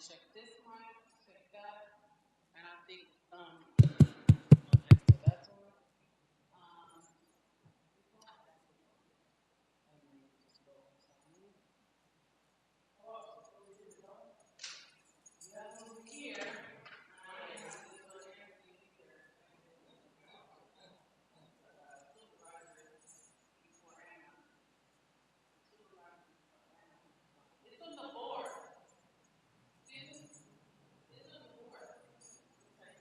check this mic, check that, and I think okay, so that's on. Um, and then you just go inside. That's over here. It's on the board. See this? It's on the board. Okay.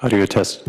Audio test.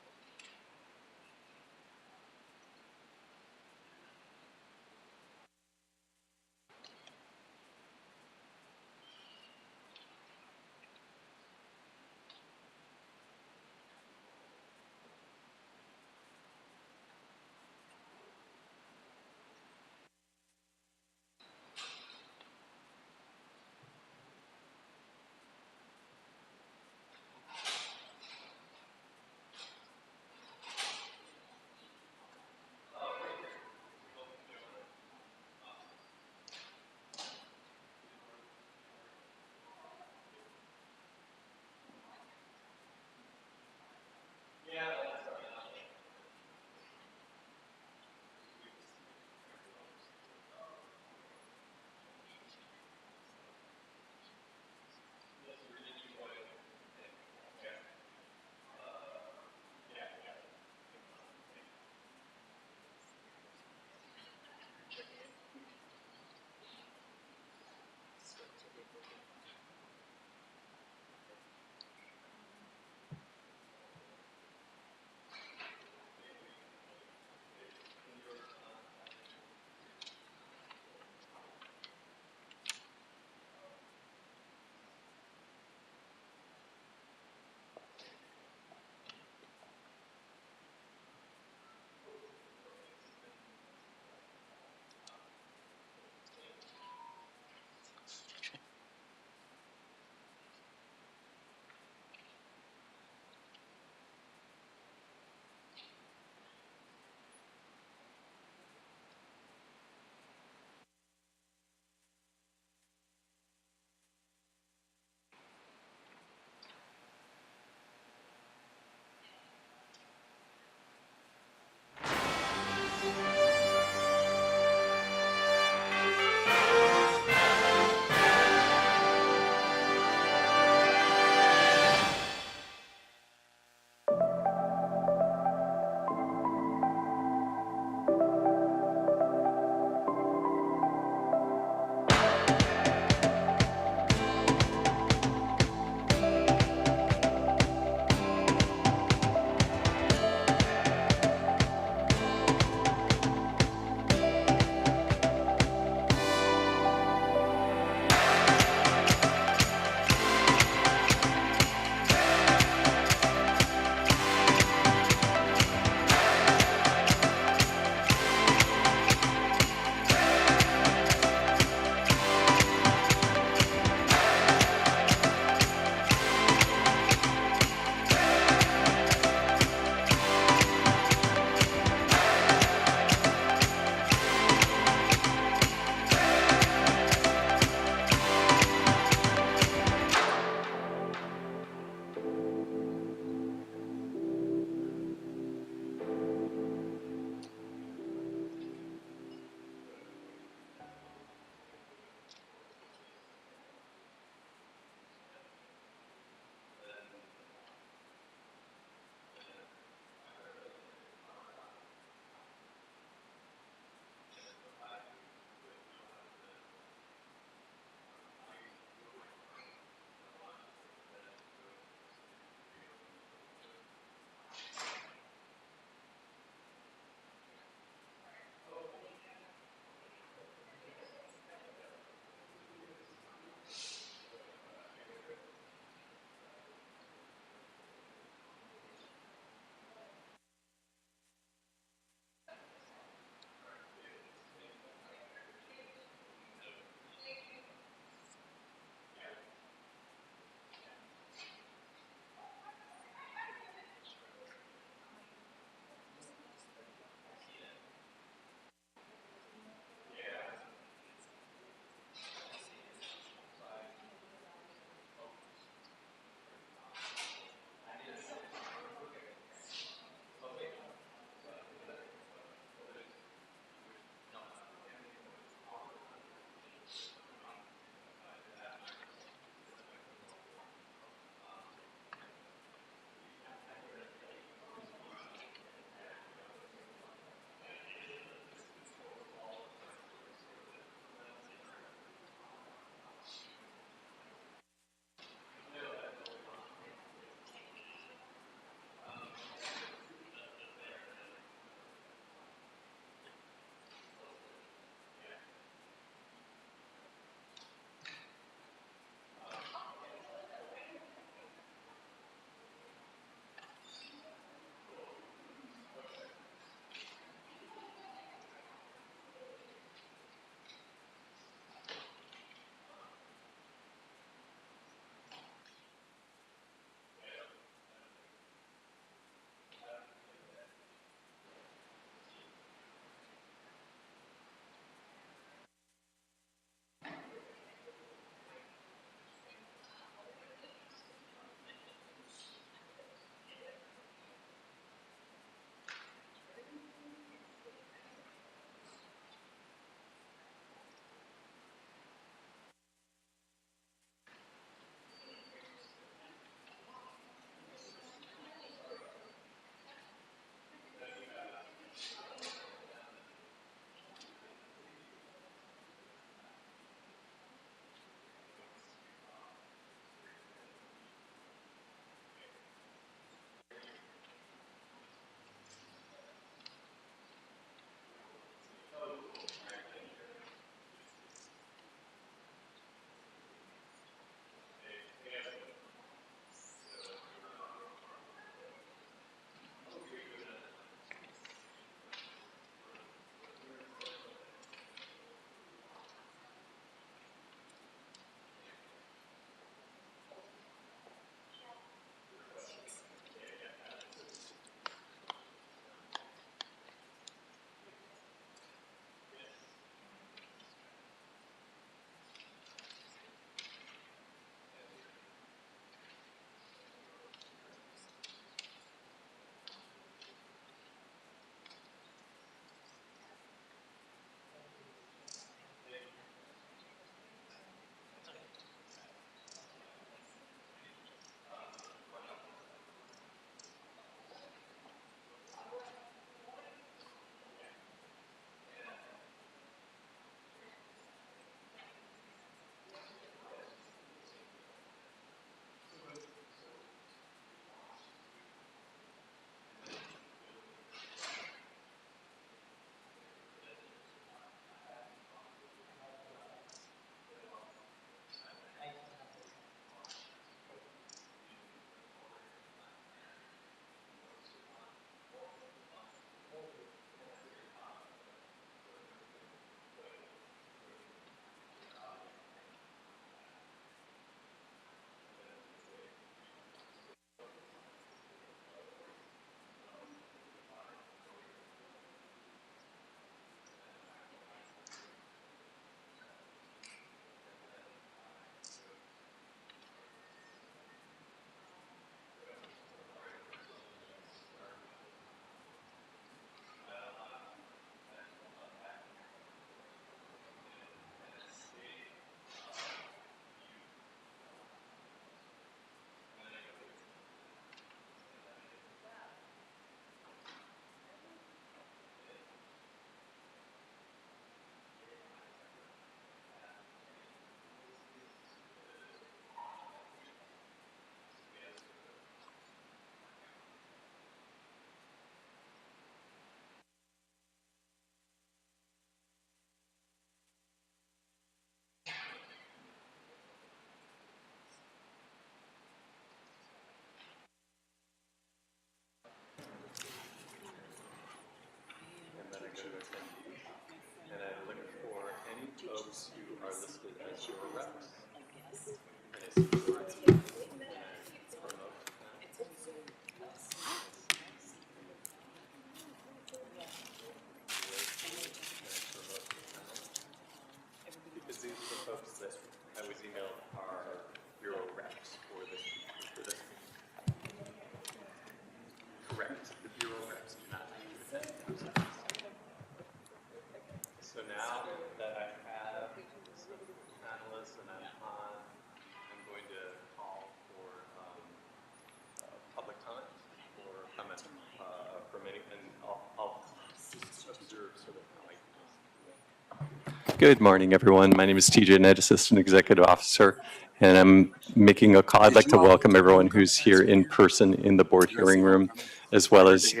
Good morning, everyone. My name is TJ Knight, Assistant Executive Officer, and I'm making a call. I'd like to welcome everyone who's here in person in the board hearing room, as well as the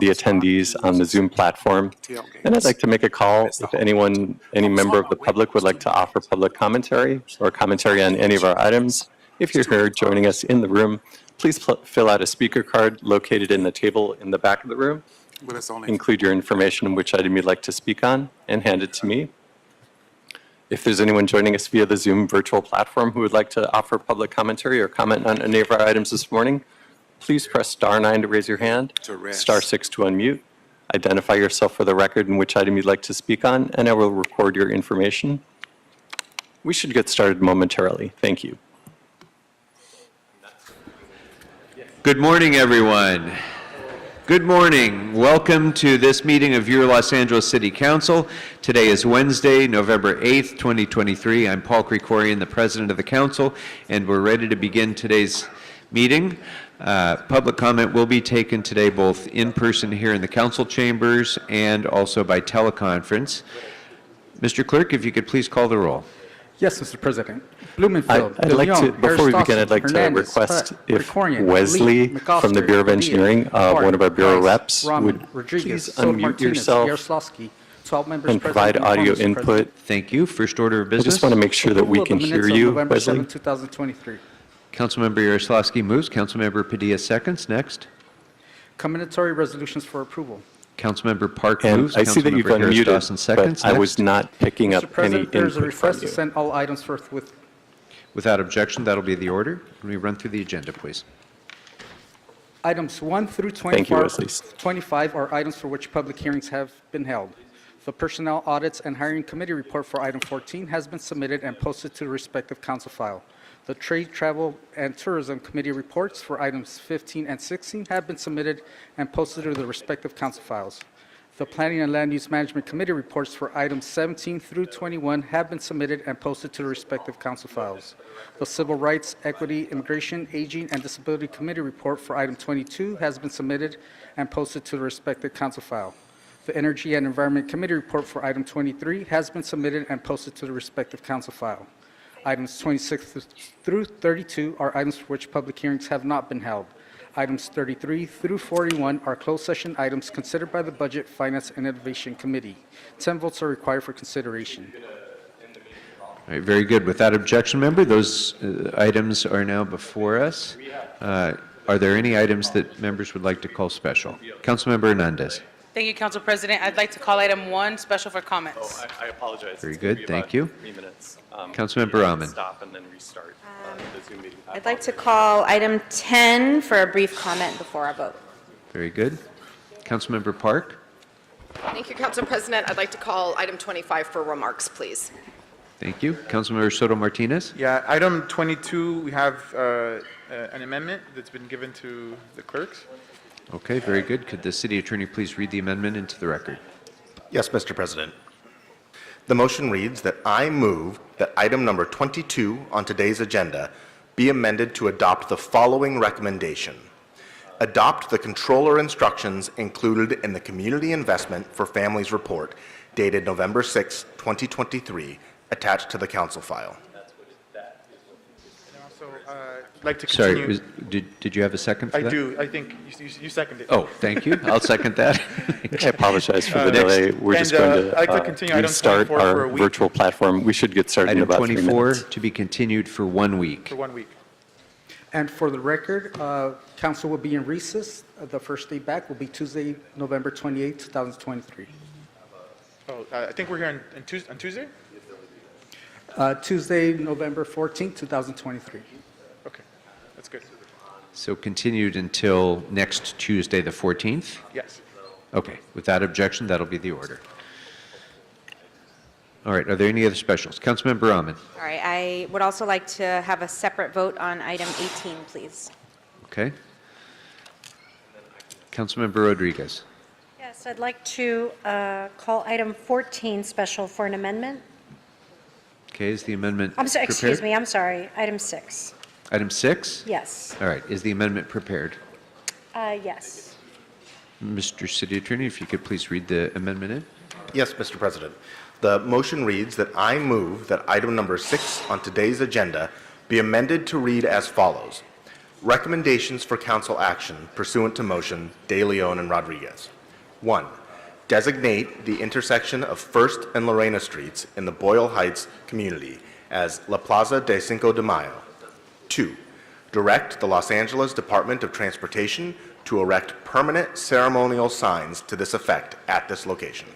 attendees on the Zoom platform. And I'd like to make a call if any member of the public would like to offer public commentary or commentary on any of our items. If you're here joining us in the room, please fill out a speaker card located in the table in the back of the room. Include your information and which item you'd like to speak on, and hand it to me. If there's anyone joining us via the Zoom virtual platform who would like to offer public commentary or comment on any of our items this morning, please press *9 to raise your hand, *6 to unmute. Identify yourself for the record and which item you'd like to speak on, and I will record your information. We should get started momentarily. Thank you. Good morning, everyone. Good morning. Welcome to this meeting of your Los Angeles City Council. Today is Wednesday, November 8th, 2023. I'm Paul Krikorian, the President of the Council, and we're ready to begin today's meeting. Public comment will be taken today both in person here in the Council chambers and also by teleconference. Mr. Clerk, if you could please call the roll. Yes, Mr. President. Blumenfield, I'd like to, before we begin, I'd like to request if Wesley from the Bureau of Engineering, one of our Bureau reps, would please unmute yourself and provide audio input. Thank you. First order of I business. just want to make sure that we can hear you, Wesley. 2023. Councilmember Yaroslavsky moves. Councilmember Padilla seconds. Next. Commendatory resolutions for approval. Councilmember Park And moves. I see that you've Councilmember unmuted, Harris-Dawson seconds. but I was Next. not picking up Mr. any President, there is a input from request to you. send all items forthwith. Without objection, that'll be the order. Can we run through the agenda, please? Items 1 through Thank you, 24 Wesley. 25 are items for which public hearings have been held. The Personnel Audits and Hiring Committee report for item 14 has been submitted and posted to the respective council file. The Trade, Travel, and Tourism Committee reports for items 15 and 16 have been submitted and posted to the respective council files. The Planning and Land Use Management Committee reports for items 17 through 21 have been submitted and posted to the respective council files. The Civil Rights, Equity, Immigration, Aging, and Disability Committee report for item 22 has been submitted and posted to the respective council file. The Energy and Environment Committee report for item 23 has been submitted and posted to the respective council file. Items 26 through 32 are items for which public hearings have not been held. Items 33 through 41 are closed session items considered by the Budget, Finance, and Innovation Committee. 10 votes are required for consideration. All right, very good. Without objection, member, those items are now before us. Are there any items that members would like to call special? Councilmember Hernandez. Thank you, Council President. I'd like to call item 1 special for comments. I apologize. Very It's gonna good. be Thank about you. 3 minutes. Councilmember Rahman. Stop and then restart the Zoom meeting. I'd like to call item 10 for a brief comment before our vote. Very good. Councilmember Park. Thank you, Council President. I'd like to call item 25 for remarks, please. Thank you. Councilmember Soto Martinez. Yeah, item 22, we have an amendment that's been given to the clerks. Okay, very good. Could the city attorney please read the amendment into the record? Yes, Mr. President. The motion reads that I move that item number 22 on today's agenda be amended to adopt the following recommendation. Adopt the controller instructions included in the Community Investment for Families report dated November 6, 2023, attached to the council file. And also, I'd like to Sorry, continue. did you have a second for I that? do. I think you seconded it. Oh, thank you. I'll second that. I apologize for the Next. delay. We're just And, going I'd like to to continue item restart 24 for our a week. virtual platform. We should get started in Item about 3 24 minutes. to be continued for 1 week. For 1 week. And for the record, council will be in recess. The first day back will be Tuesday, November 28, 2023. Oh, I think we're here on Tuesday? Tuesday, November 14, 2023. Okay, that's good. So continued until next Tuesday, the 14th? Yes. Okay, without objection, that'll be the order. All right, are there any other specials? Councilmember Rahman. All right, I would also like to have a separate vote on item 18, please. Okay. Councilmember Rodriguez. Yes, I'd like to call item 14 special for an amendment. Okay, is the amendment I'm sorry, prepared? excuse me, I'm sorry, item 6. Item 6? Yes, All right, is the amendment prepared? yes. Mr. City Attorney, if you could please read the amendment in. Yes, Mr. President. The motion reads that I move that item number 6 on today's agenda be amended to read as follows. Recommendations for council action pursuant to motion De Leon and Rodriguez. 1. Designate the intersection of 1st and Lorena Streets in the Boyle Heights community as La Plaza de Cinco de Mayo. 2. Direct the Los Angeles Department of Transportation to erect permanent ceremonial signs to this effect at this location.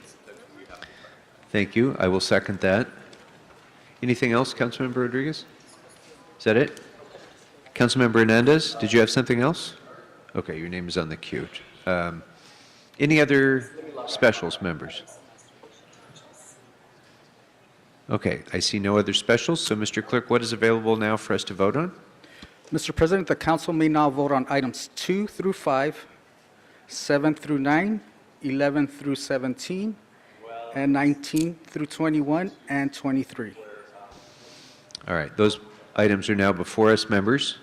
Thank you. I will second that. Anything else, Councilmember Rodriguez? Is that it? Councilmember Hernandez, did you have something else? Okay, your name is on the queue. Any other specials, members? Okay, I see no other specials. So, Mr. Clerk, what is available now for us to vote on? Mr. President, the council may now vote on items 2 through 5, 7 through 9, 11 through 17, and 19 through 21 and 23. All right, those items are now before us, members.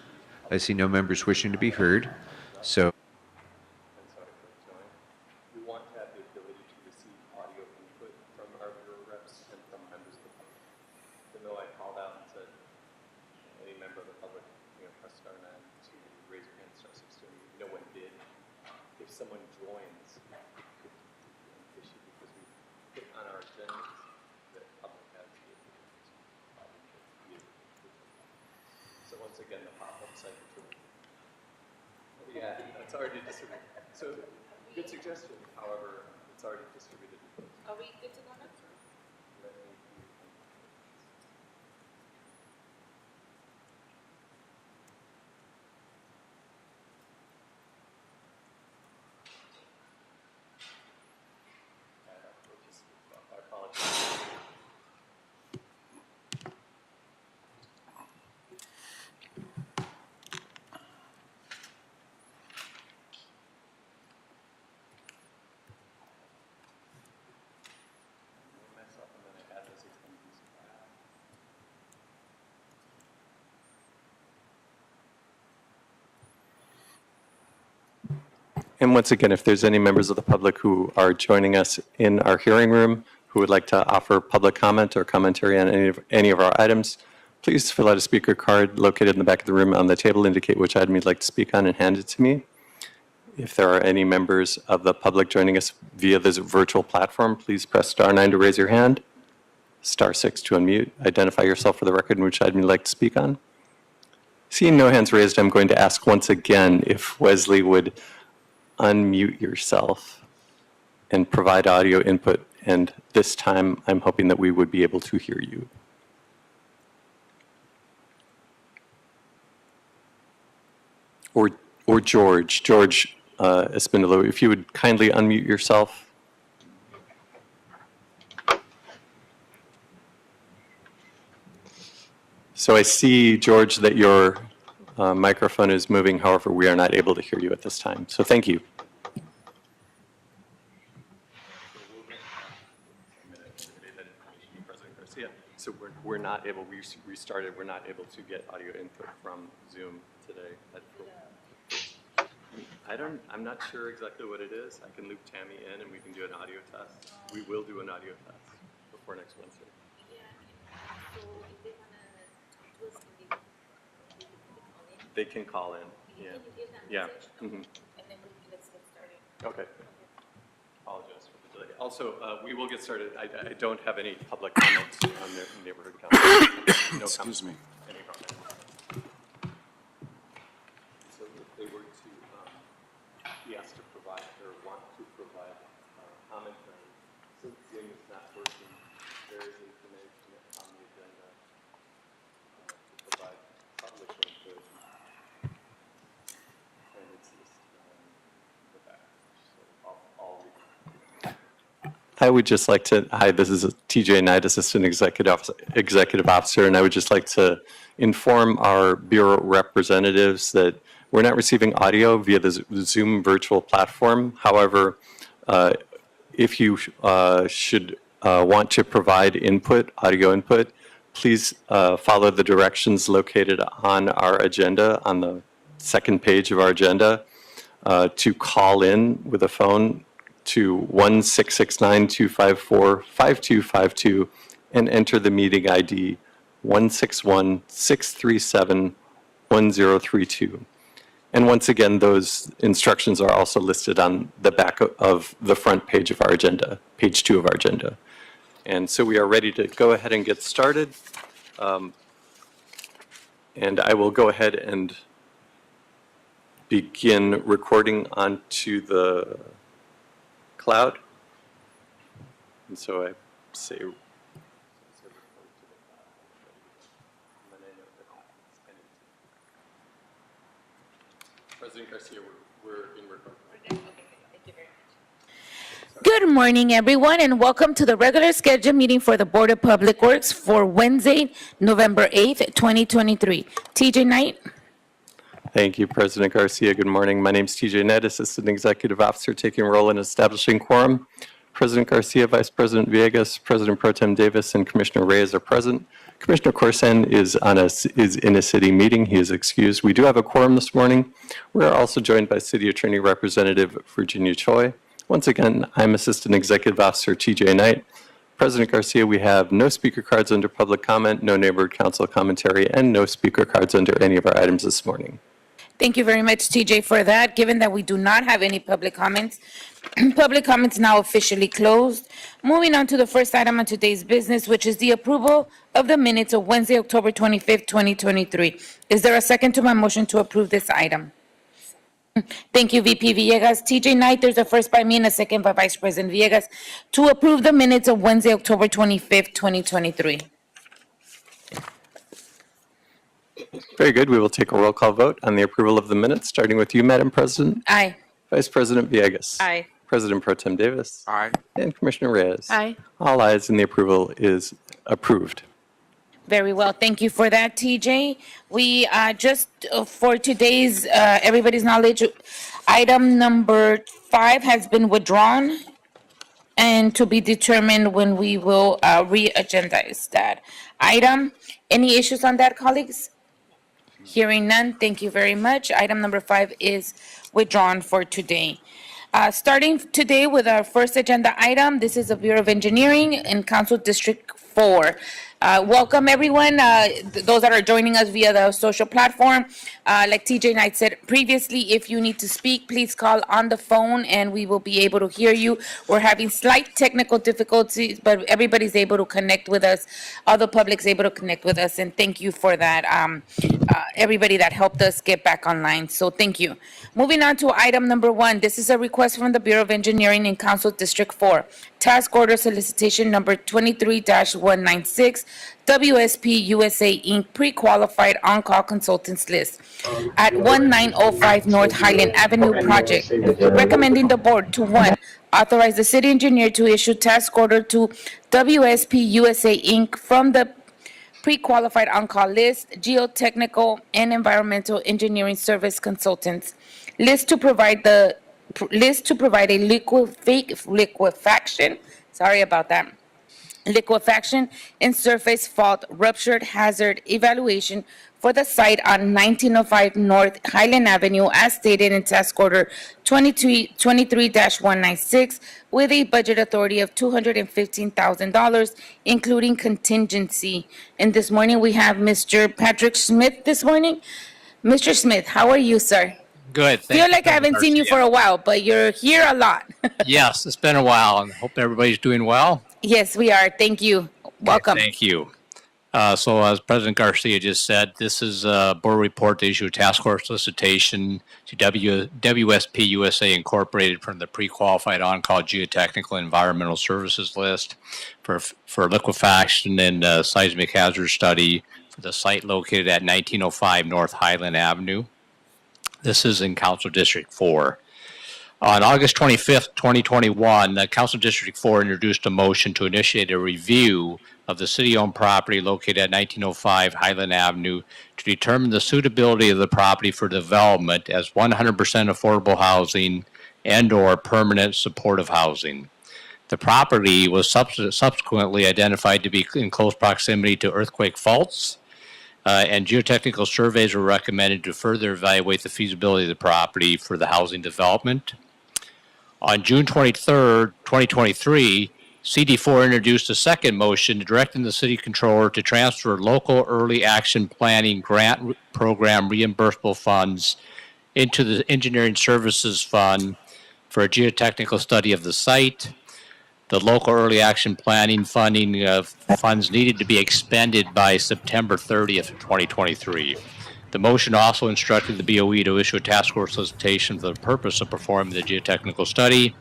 I see no members wishing to be heard. So, We want to have the ability to receive audio input from our bureau reps and from members of the public. Even though I called out and said, any member of the public, press star 9 to raise your hand, star 6 to unmute. No one did. If someone joins, it could be an issue because we put on our agendas that public has the ability to view. So once again, the pop-up site. Yeah, that's already distributed. So, good suggestion. However, it's already distributed. Are we good to go next? Let me- I apologize. Myself, and then I add those extensions. And once again, if there's any members of the public who are joining us in our hearing room who would like to offer public comment or commentary on any of our items, please fill out a speaker card located in the back of the room on the table, indicate which item you'd like to speak on, and hand it to me. If there are any members of the public joining us via this virtual platform, please press star 9 to raise your hand, star 6 to unmute. Identify yourself for the record and which item you'd like to speak on. Seeing no hands raised, I'm going to ask once again if Wesley would unmute yourself and provide audio input. And this time, I'm hoping that we would be able to hear you. Or George Espindola, if you would kindly unmute yourself. So I see, George, that your microphone is moving. However, we are not able to hear you at this time. So thank you. So we're not able, we restarted, we're not able to get audio input from Zoom today. I'm not sure exactly what it is. I can loop Tammy in and we can do an audio test. We will do an audio test before next Wednesday. They can call in, yeah. Yeah. Mhm. Okay. Apologize for the delay. Also, we will get started. I don't have any public comments on the neighborhood council. No Excuse me. Any comments? So if they were to be asked to provide or want to provide commentary, since Zoom is not working, there is information on the agenda to provide public input. And it's listed on the back. So I'll read it. I would just like to, hi, this is TJ Knight, Assistant Executive Officer, and I would just like to inform our Bureau representatives that we're not receiving audio via the Zoom virtual platform. However, if you should want to provide input, audio input, please follow the directions located on our agenda, on the second page of our agenda, to call in with a phone to 1-669-254-5252 and enter the meeting ID 161-637-1032. And once again, those instructions are also listed on the back of the front page of our agenda, page 2 of our agenda. And so we are ready to go ahead and get started. And I will go ahead and begin recording onto the cloud. And so I say, President Garcia, we're in recording. Good morning, everyone, and welcome to the regular scheduled meeting for the Board of Public Works for Wednesday, November 8th, 2023. TJ Knight. Thank you, President Garcia. Good morning. My name is TJ Knight, Assistant Executive Officer, taking role in establishing quorum. President Garcia, Vice President Villegas, President Pro Tem Davis, and Commissioner Reyes are present. Commissioner Corson is in a city meeting. He is excused. We do have a quorum this morning. We are also joined by City Attorney Representative Virginia Choi. Once again, I'm Assistant Executive Officer TJ Knight. President Garcia, we have no speaker cards under public comment, no neighborhood council commentary, and no speaker cards under any of our items this morning. Thank you very much, TJ, for that. Given that we do not have any public comments, public comments now officially closed. Moving on to the first item on today's business, which is the approval of the minutes of Wednesday, October 25th, 2023. Is there a second to my motion to approve this item? Thank you, VP Villegas. TJ Knight, there's a first by me and a second by Vice President Villegas to approve the minutes of Wednesday, October 25th, 2023. Very good. We will take a roll call vote on the approval of the minutes, starting with you, Madam President. Aye. Vice President Villegas. Aye. President Pro Tem Davis. Aye. And Commissioner Reyes. Aye. All ayes, and the approval is approved. Very well. Thank you for that, TJ. We just for today's, everybody's knowledge, item number 5 has been withdrawn and to be determined when we will re-agendize that item. Any issues on that, colleagues? Hearing none, thank you very much. Item number 5 is withdrawn for today. Starting today with our first agenda item, this is the Bureau of Engineering in Council District 4. Welcome, everyone, those that are joining us via the social platform. Like TJ Knight said previously, if you need to speak, please call on the phone and we will be able to hear you. We're having slight technical difficulties, but everybody's able to connect with us. All the public's able to connect with us, and thank you for that, everybody that helped us get back online. So thank you. Moving on to item number 1. This is a request from the Bureau of Engineering in Council District 4. Task order solicitation number 23-196, WSP USA Inc. Pre-Qualified On-Call Consultants List at 1905 North Highland Avenue Project, recommending the board to 1, authorize the city engineer to issue task order to WSP USA Inc. from the pre-qualified on-call list, geotechnical and environmental engineering service consultants, list to provide a liquefaction and surface fault ruptured hazard evaluation for the site on 1905 North Highland Avenue as stated in task order 23-196 with a budget authority of $215,000, including contingency. And this morning we have Mr. Patrick Smith this morning. Mr. Smith, how are you, sir? Good. Feel like I haven't seen you for a while, but you're here a lot. Yes, it's been a while, and hope everybody's doing well. Yes, we are. Thank you. Welcome. Thank you. So as President Garcia just said, this is a board report to issue a task force solicitation to WSP USA Incorporated from the pre-qualified on-call geotechnical environmental services list for liquefaction and seismic hazard study for the site located at 1905 North Highland Avenue. This is in Council District 4. On August 25th, 2021, the Council District 4 introduced a motion to initiate a review of the city-owned property located at 1905 Highland Avenue to determine the suitability of the property for development as 100% affordable housing and/or permanent supportive housing. The property was subsequently identified to be in close proximity to earthquake faults, and geotechnical surveys were recommended to further evaluate the feasibility of the property for the housing development. On June 23rd, 2023, CD4 introduced a second motion directing the city controller to transfer local early action planning grant program reimbursable funds into the engineering services fund for a geotechnical study of the site. The local early action planning funding funds needed to be expended by September 30th, 2023. The motion also instructed the BOE to issue a task force solicitation for the purpose of performing the geotechnical study.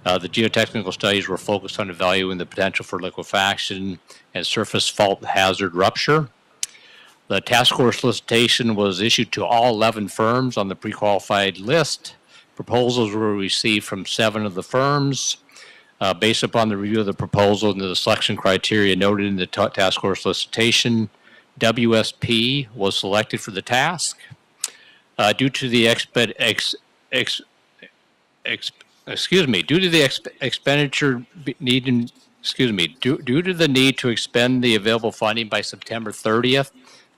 The geotechnical studies were focused on evaluating the potential for liquefaction and surface fault hazard rupture. The task force solicitation was issued to all 11 firms on the pre-qualified list. Proposals were received from 7 of the firms. Based upon the review of the proposal and the selection criteria noted in the task force solicitation, WSP was selected for the task. Due to the expenditure need, due to the need to expend the available funding by September 30th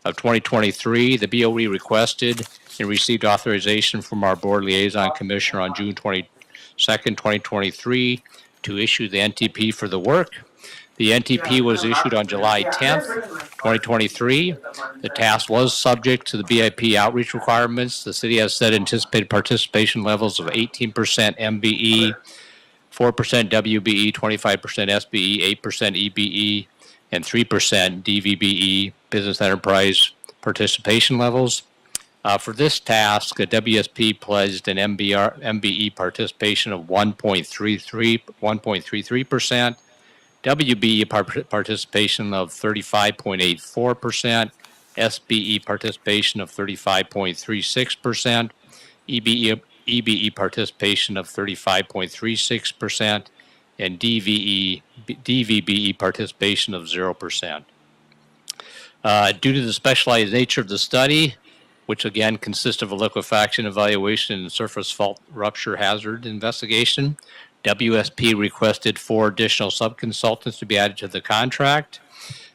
of 2023, the BOE requested and received authorization from our board liaison commissioner on June 22nd, 2023, to issue the NTP for the work. The NTP was issued on July 10th, 2023. The task was subject to the BIP outreach requirements. The city has set anticipated participation levels of 18% MBE, 4% WBE, 25% SBE, 8% EBE, and 3% DVBE, business enterprise participation levels. For this task, a WSP pledged an MBE participation of 1.33%, WBE participation of 35.84%, SBE participation of 35.36%, EBE participation of 35.36%, and DVBE participation of 0%. Due to the specialized nature of the study, which again consists of a liquefaction evaluation and surface fault rupture hazard investigation, WSP requested 4 additional subconsultants to be added to the contract.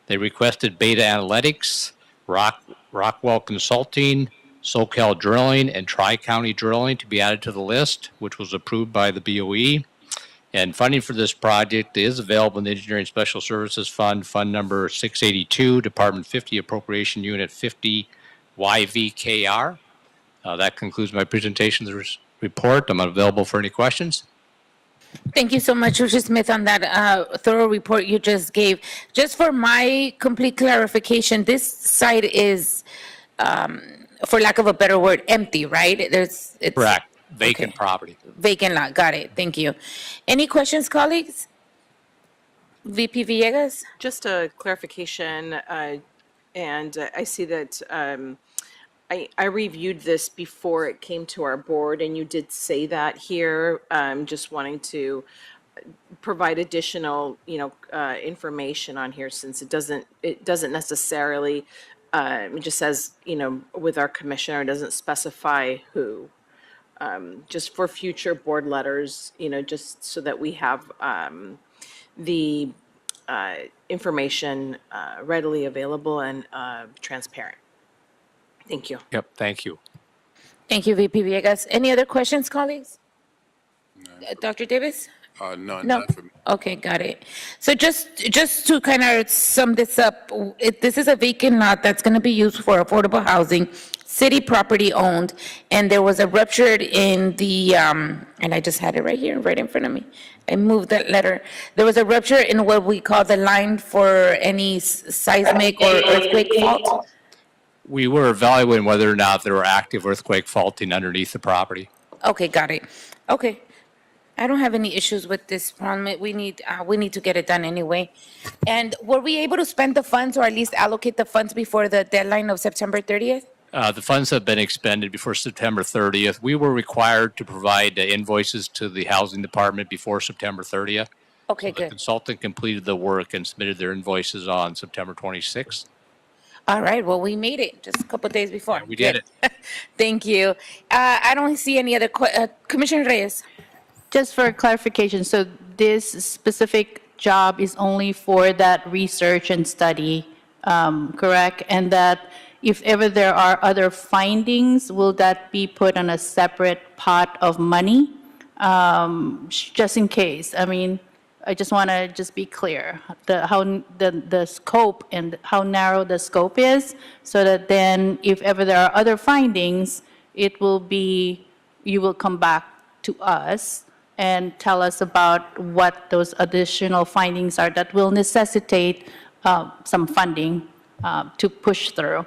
They requested Beta Analytics, Rockwell Consulting, SoCal Drilling, and Tri-County Drilling to be added to the list, which was approved by the BOE. And funding for this project is available in the Engineering Special Services Fund, Fund number 682, Department 50, Appropriation Unit 50, YVKR. That concludes my presentation of the report. I'm available for any questions. Thank you so much, Mr. Smith, on that thorough report you just gave. Just for my complete clarification, this site is, for lack of a better word, empty, right? It's Correct. Vacant okay. property. Vacant lot. Got it. Thank you. Any questions, colleagues? VP Villegas? Just a clarification, and I see that I reviewed this before it came to our board, and you did say that here. Just wanting to provide additional, information on here, since it doesn't necessarily, it just says, with our commissioner, it doesn't specify who. Just for future board letters, just so that we have the information readily available and transparent. Thank you. Yep, thank you. Thank you, VP Villegas. Any other questions, colleagues? Dr. Davis? None. No. None for me. Okay, got it. So just to kind of sum this up, this is a vacant lot that's going to be used for affordable housing, city property owned, and there was a rupture in the, and I just had it right here, right in front of me. I moved that letter. There was a rupture in what we call the line for any seismic or earthquake fault. We were evaluating whether or not there were active earthquake faulting underneath the property. Okay, got it. Okay. I don't have any issues with this problem. We need to get it done anyway. And were we able to spend the funds, or at least allocate the funds before the deadline of September 30th? The funds have been expended before September 30th. We were required to provide invoices to the housing department before September 30th. Okay, The good. consultant completed the work and submitted their invoices on September 26th. All right, well, we made it just a couple days before. We did Good. Thank you. I don't see any other, Commissioner Reyes? Just for clarification, so this specific job is only for that research and study, correct? And that if ever there are other findings, will that be put on a separate pot of money just in case. I mean, I just want to just be clear, the scope and how narrow the scope is, so that then if ever there are other findings, it will be, you will come back to us and tell us about what those additional findings are that will necessitate some funding to push through.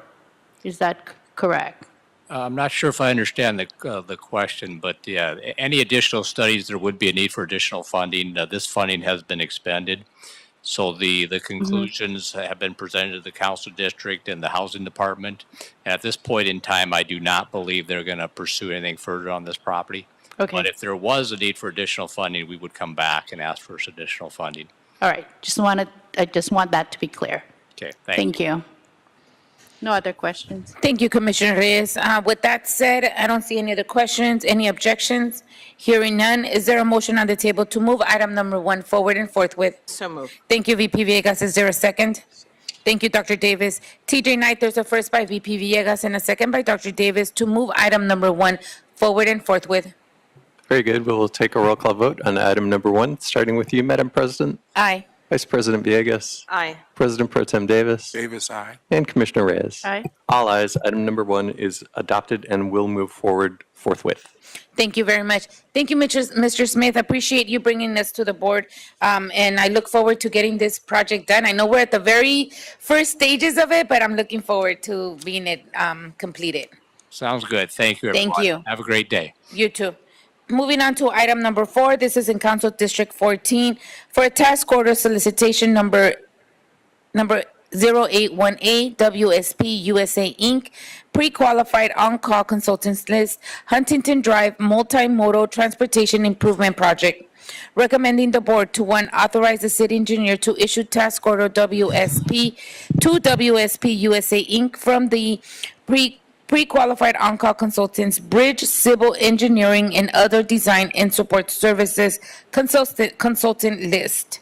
Is that correct? I'm not sure if I understand the question, but yeah, any additional studies, there would be a need for additional funding. This funding has been expended. So the conclusions have been presented to the council district and the housing department. And at this point in time, I do not believe they're going to pursue anything further on this property. Okay. But if there was a need for additional funding, we would come back and ask for additional funding. All right, I just want that to be clear. Okay, Thank you. No other questions? Thank you, Commissioner Reyes. With that said, I don't see any other questions, any objections. Hearing none, is there a motion on the table to move item number 1 forward and forthwith? So moved. Thank you, VP Villegas. Is there a second? Thank you, Dr. Davis. TJ Knight, there's a first by VP Villegas and a second by Dr. Davis to move item number 1 forward and forthwith. Very good. We will take a roll call vote on item number 1, starting with you, Madam President, Aye. Vice President Villegas, Aye. President Pro Tem Davis, Davis, aye. and Commissioner Reyes. Aye. All ayes. Item number 1 is adopted and will move forward forthwith. Thank you very much. Thank you, Mr. Smith. I appreciate you bringing this to the board, and I look forward to getting this project done. I know we're at the very first stages of it, but I'm looking forward to being it completed. Sounds good. Thank you, everyone. Thank you. Have a great day. You too. Moving on to item number 4, this is in Council District 14 for a task order solicitation number 0818 WSP USA Inc., pre-qualified on-call consultants list, Huntington Drive Multimodal Transportation Improvement Project. Recommending the board to 1, authorize the city engineer to issue task order WSP to WSP USA Inc. from the pre-qualified on-call consultants, bridge, civil engineering, and other design and support services consultant list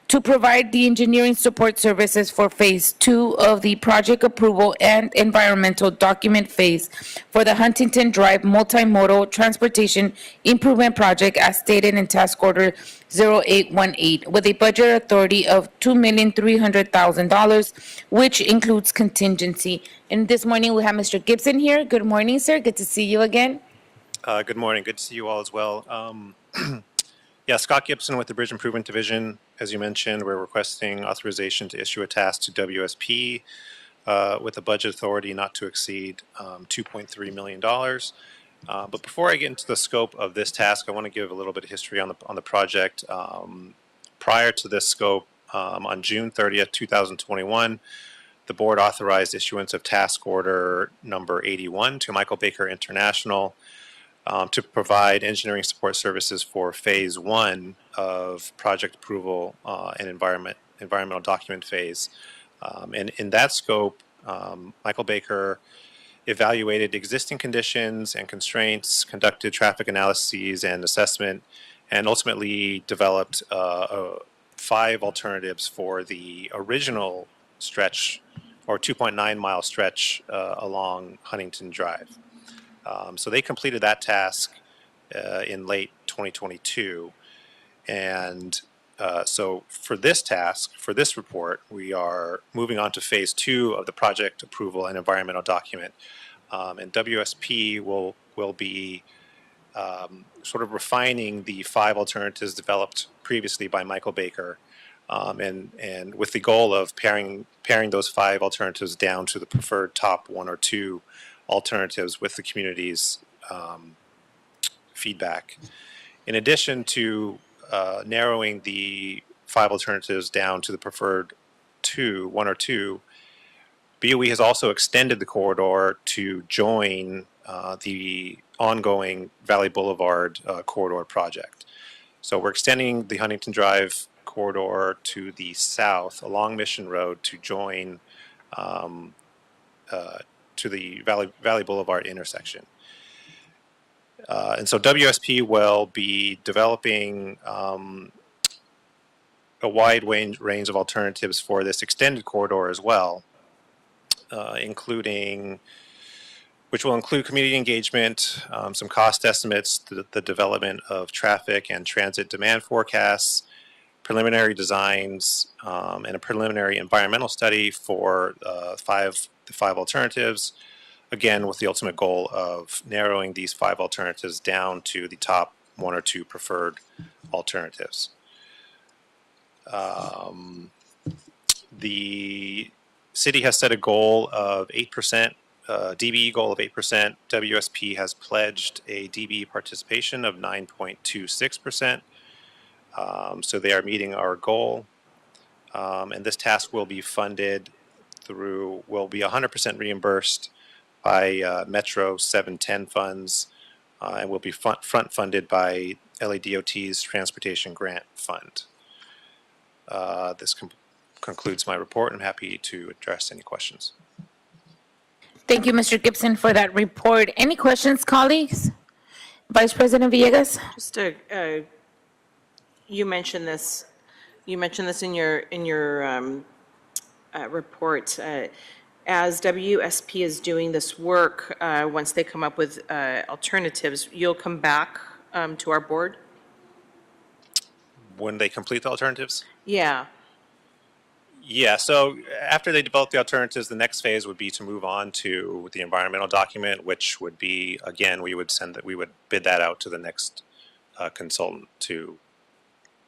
to provide the engineering support services for Phase 2 of the project approval and environmental document phase for the Huntington Drive Multimodal Transportation Improvement Project as stated in Task Order 0818, with a budget authority of $2,300,000, which includes contingency. And this morning, we have Mr. Gibson here. Good morning, sir. Good to see you again. Good morning. Good to see you all as well. Yeah, Scott Gibson with the Bridge Improvement Division. As you mentioned, we're requesting authorization to issue a task to WSP with a budget authority not to exceed $2.3 million. But before I get into the scope of this task, I want to give a little bit of history on the project. Prior to this scope, on June 30th, 2021, the board authorized issuance of task order number 81 to Michael Baker International to provide engineering support services for Phase 1 of project approval and environmental document phase. And in that scope, Michael Baker evaluated existing conditions and constraints, conducted traffic analyses and assessment, and ultimately developed 5 alternatives for the original stretch or 2.9 mile stretch along Huntington Drive. So they completed that task in late 2022. And so for this task, for this report, we are moving on to Phase 2 of the project approval and environmental document. And WSP will be sort of refining the 5 alternatives developed previously by Michael Baker, and with the goal of paring those 5 alternatives down to the preferred top 1 or 2 alternatives with the community's feedback. In addition to narrowing the 5 alternatives down to the preferred 1 or 2, BOE has also extended the corridor to join the ongoing Valley Boulevard corridor project. So we're extending the Huntington Drive corridor to the south along Mission Road to join to the Valley Boulevard intersection. And so WSP will be developing a wide range of alternatives for this extended corridor as well, including which will include community engagement, some cost estimates, the development of traffic and transit demand forecasts, preliminary designs, and a preliminary environmental study for the five alternatives, again, with the ultimate goal of narrowing these 5 alternatives down to the top 1 or 2 preferred alternatives. The city has set a goal of 8%, DBE goal of 8%. WSP has pledged a DBE participation of 9.26%. So they are meeting our goal. And this task will be funded will be 100% reimbursed by Metro 710 funds and will be front funded by LADOT's Transportation Grant Fund. This concludes my report. I'm happy to address any questions. Thank you, Mr. Gibson, for that report. Any questions, colleagues? Vice President Villegas? Just you mentioned this in your report. As WSP is doing this work, once they come up with alternatives, you'll come back to our board? When they complete the alternatives? Yeah. Yeah, so after they develop the alternatives, the next phase would be to move on to the environmental document, which would be, again, we would bid that out to the next consultant to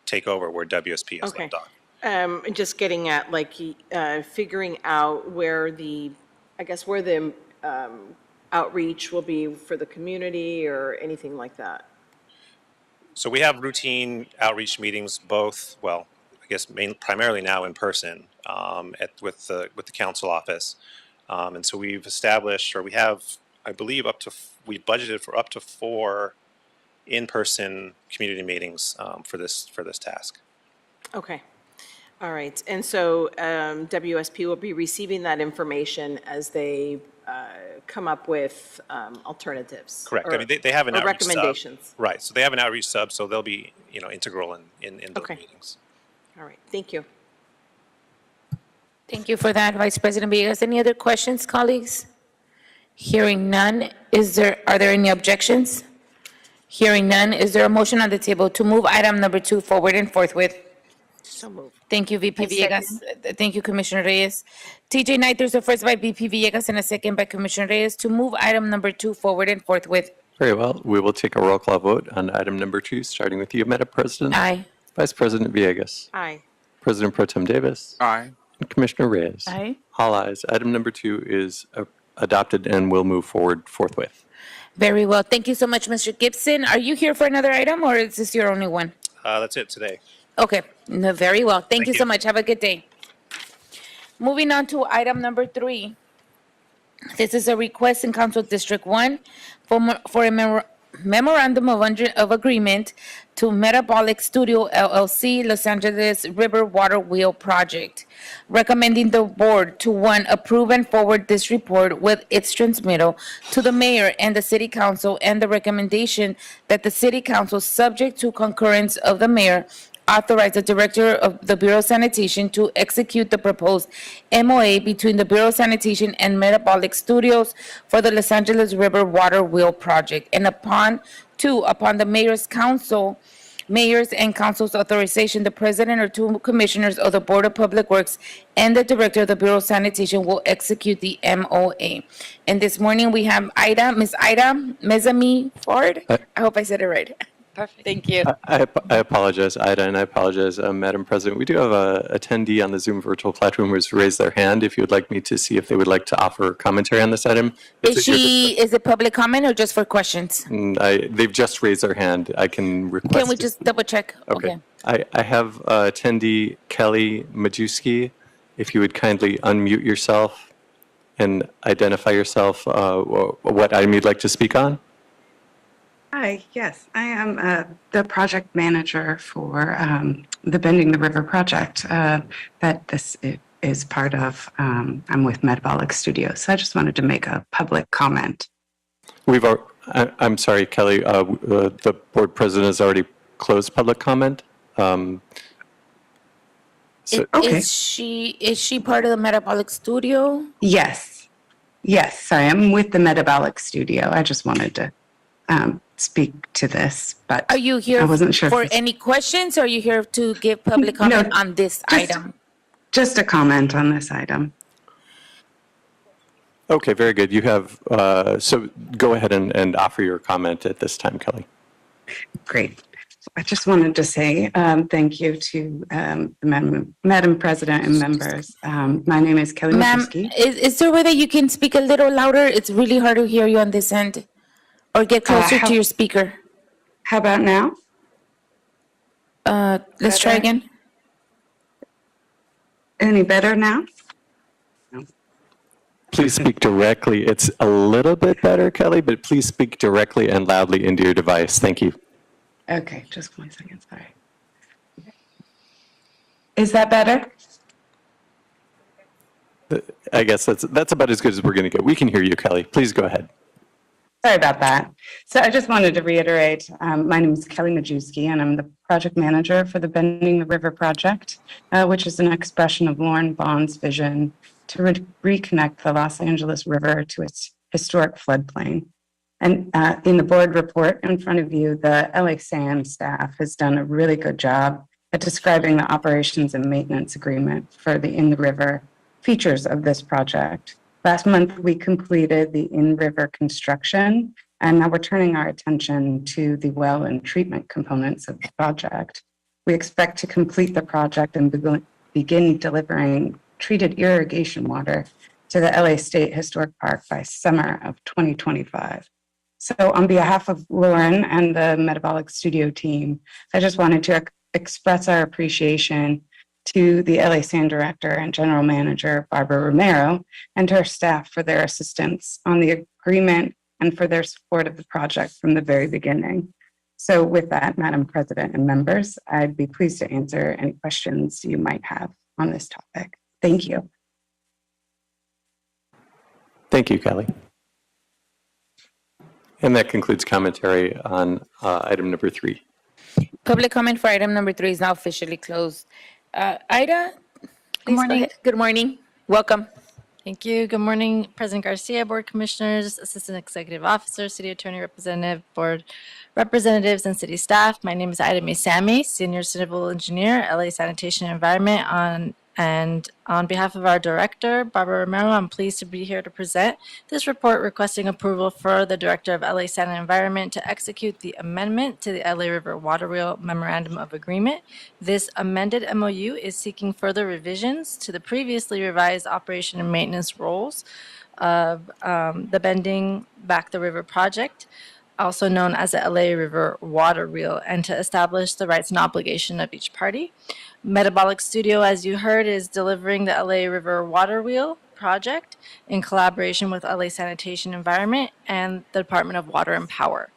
take over where WSP has left off. Just getting at figuring out where the outreach will be for the community or anything like that. So we have routine outreach meetings, both, well, I guess primarily now in person with the council office. And so we've established, or we have, I believe, we budgeted for up to 4 in-person community meetings for this task. Okay. All right. And so WSP will be receiving that information as they come up with alternatives. Correct. I mean, they have an outreach recommendations. Sub. Right. So they have an outreach sub, so they'll be, integral in those meetings. All right. Thank you. Thank you for that, Vice President Villegas. Any other questions, colleagues? Hearing none, are there any objections? Hearing none, is there a motion on the table to move item number 2 forward and forthwith? So moved. Thank you, VP Villegas. Thank you, Commissioner Reyes. TJ Knight, there's a first by VP Villegas and a second by Commissioner Reyes to move item number 2 forward and forthwith. Very well. We will take a roll call vote on item number 2, starting with you, Madam President. Aye. Vice President Villegas. Aye. President Pro Tem Davis. Aye. And Commissioner Reyes. Aye. All ayes. Item number 2 is adopted and will move forward forthwith. Very well. Thank you so much, Mr. Gibson. Are you here for another item, or is this your only one? That's it today. Okay, no, very well. Thank you so much. Have a good day. Moving on to item number 3. This is a request in Council District 1 for a memorandum of agreement to Metabolic Studio LLC, Los Angeles River Water Wheel Project, recommending the board to 1, approve and forward this report with its transmittal to the mayor and the city council, and the recommendation that the city council, subject to concurrence of the mayor, authorize the Director of the Bureau of Sanitation to execute the proposed MOA between the Bureau of Sanitation and Metabolic Studios for the Los Angeles River Water Wheel Project. And upon the mayor's and council's authorization, the president or 2 commissioners of the Board of Public Works and the Director of the Bureau of Sanitation will execute the MOA. And this morning we have Ms. Ida Mezami Ford. I hope I said it right. Perfect. Thank you. I apologize, Ida, and I apologize, Madam President. We do have an attendee on the Zoom virtual platform who has raised their hand. If you would like me to see if they would like to offer commentary on this item. Is it public comment or just for questions? They've just raised their hand. I can request. Can we just double check? Okay. I have attendee Kelly Majewski. If you would kindly unmute yourself and identify yourself, what item you'd like to speak on. Hi, yes, I am the project manager for the Bending the River project that this is part of. I'm with Metabolic Studios, so I just wanted to make a public comment. I'm sorry, Kelly, the board president has already closed public comment. Is she part of the Metabolic Studio? Yes. Yes, sorry, I'm with the Metabolic Studio. I just wanted to speak to this, but Are you I here wasn't sure. for if this- any questions, or are you here to give public No, comment on this item? Just a comment on this item. Okay, very good. You have, so go ahead and offer your comment at this time, Kelly. Great. I just wanted to say thank you to Madam President and members. My name is Kelly Ma'am, Majewski. is there a way that you can speak a little louder? It's really hard to hear you on this end. Or get closer to your speaker. How about now? Let's try again. Any better now? Please speak directly. It's a little bit better, Kelly, but please speak directly and loudly into your device. Thank you. Okay, just 1 second, sorry. Is that better? I guess that's about as good as we're going to get. We can hear you, Kelly. Please go ahead. Sorry about that. So I just wanted to reiterate, my name is Kelly Majewski, and I'm the project manager for the Bending the River project, which is an expression of Lauren Bond's vision to reconnect the Los Angeles River to its historic floodplain. And in the board report in front of you, the LA SAN staff has done a really good job at describing the operations and maintenance agreement for the In the River features of this project. Last month, we completed the in-river construction, and now we're turning our attention to the well and treatment components of the project. We expect to complete the project and begin delivering treated irrigation water to the LA State Historic Park by summer of 2025. So on behalf of Lauren and the Metabolic Studio team, I just wanted to express our appreciation to the LA SAN Director and General Manager, Barbara Romero, and her staff for their assistance on the agreement and for their support of the project from the very beginning. So with that, Madam President and members, I'd be pleased to answer any questions you might have on this topic. Thank you. Thank you, Kelly. And that concludes commentary on item number 3. Public comment for item number 3 is now officially closed. Ida, Good morning. Good morning. Welcome. Thank you. Good morning, President Garcia, Board Commissioners, Assistant Executive Officer, City Attorney Representative, Board Representatives, and City Staff. My name is Ida Maysami, Senior Civil Engineer, LA Sanitation and Environment. And on behalf of our Director, Barbara Romero, I'm pleased to be here to present this report requesting approval for the Director of LA San and Environment to execute the amendment to the LA River Water Wheel Memorandum of Agreement. This amended MOU is seeking further revisions to the previously revised operation and maintenance roles of the Bending Back the River project, also known as the LA River Water Wheel, and to establish the rights and obligation of each party. Metabolic Studio, as you heard, is delivering the LA River Water Wheel project in collaboration with LA Sanitation Environment and the Department of Water and Power.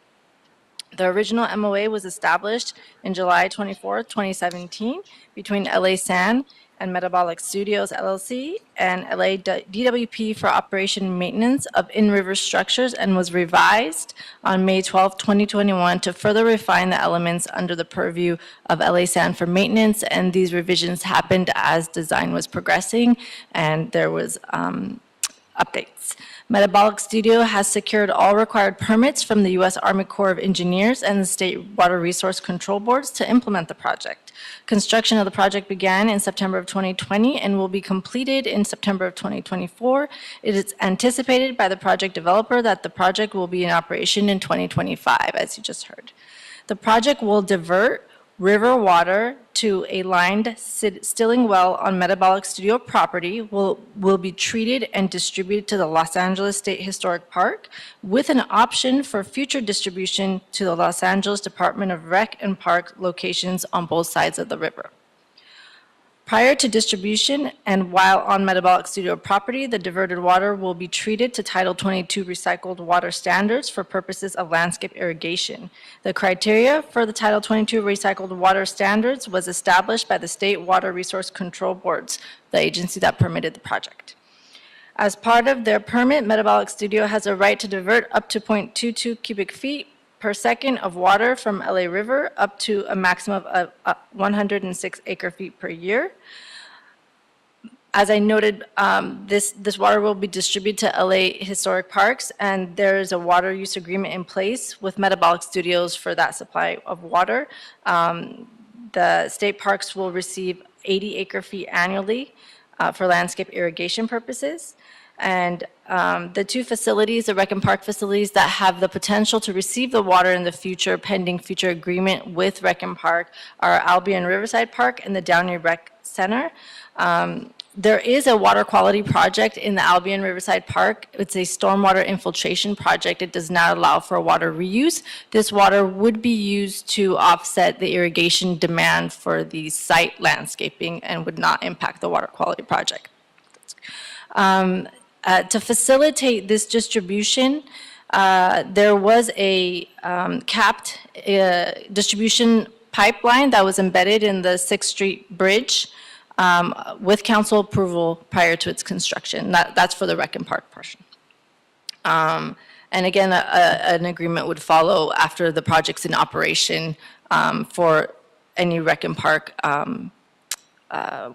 The original MOA was established in July 24, 2017 between LA SAN and Metabolic Studios LLC and LA DWP for operation and maintenance of in-river structures, and was revised on May 12, 2021 to further refine the elements under the purview of LA SAN for maintenance. And these revisions happened as design was progressing and there was updates. Metabolic Studio has secured all required permits from the U.S. Army Corps of Engineers and the State Water Resource Control Boards to implement the project. Construction of the project began in September of 2020 and will be completed in September of 2024. It is anticipated by the project developer that the project will be in operation in 2025, as you just heard. The project will divert river water to a lined stilling well on Metabolic Studio property, will be treated and distributed to the Los Angeles State Historic Park, with an option for future distribution to the Los Angeles Department of Rec and Park locations on both sides of the river. Prior to distribution and while on Metabolic Studio property, the diverted water will be treated to Title 22 recycled water standards for purposes of landscape irrigation. The criteria for the Title 22 recycled water standards was established by the State Water Resource Control Boards, the agency that permitted the project. As part of their permit, Metabolic Studio has a right to divert up to 0.22 cubic feet per second of water from LA River up to a maximum of 106 acre feet per year. As I noted, this water will be distributed to LA Historic Parks, and there is a water use agreement in place with Metabolic Studios for that supply of water. The state parks will receive 80 acre-feet annually for landscape irrigation purposes. And the two facilities, the Rec and Park facilities that have the potential to receive the water in the future pending future agreement with Rec and Park are Albion Riverside Park and the Downey Rec Center. There is a water quality project in the Albion Riverside Park. It's a stormwater infiltration project. It does not allow for water reuse. This water would be used to offset the irrigation demand for the site landscaping and would not impact the water quality project. To facilitate this distribution, there was a capped distribution pipeline that was embedded in the 6th Street Bridge with council approval prior to its construction. That's for the Rec and Park portion. And again, an agreement would follow after the project's in operation for any Rec and Park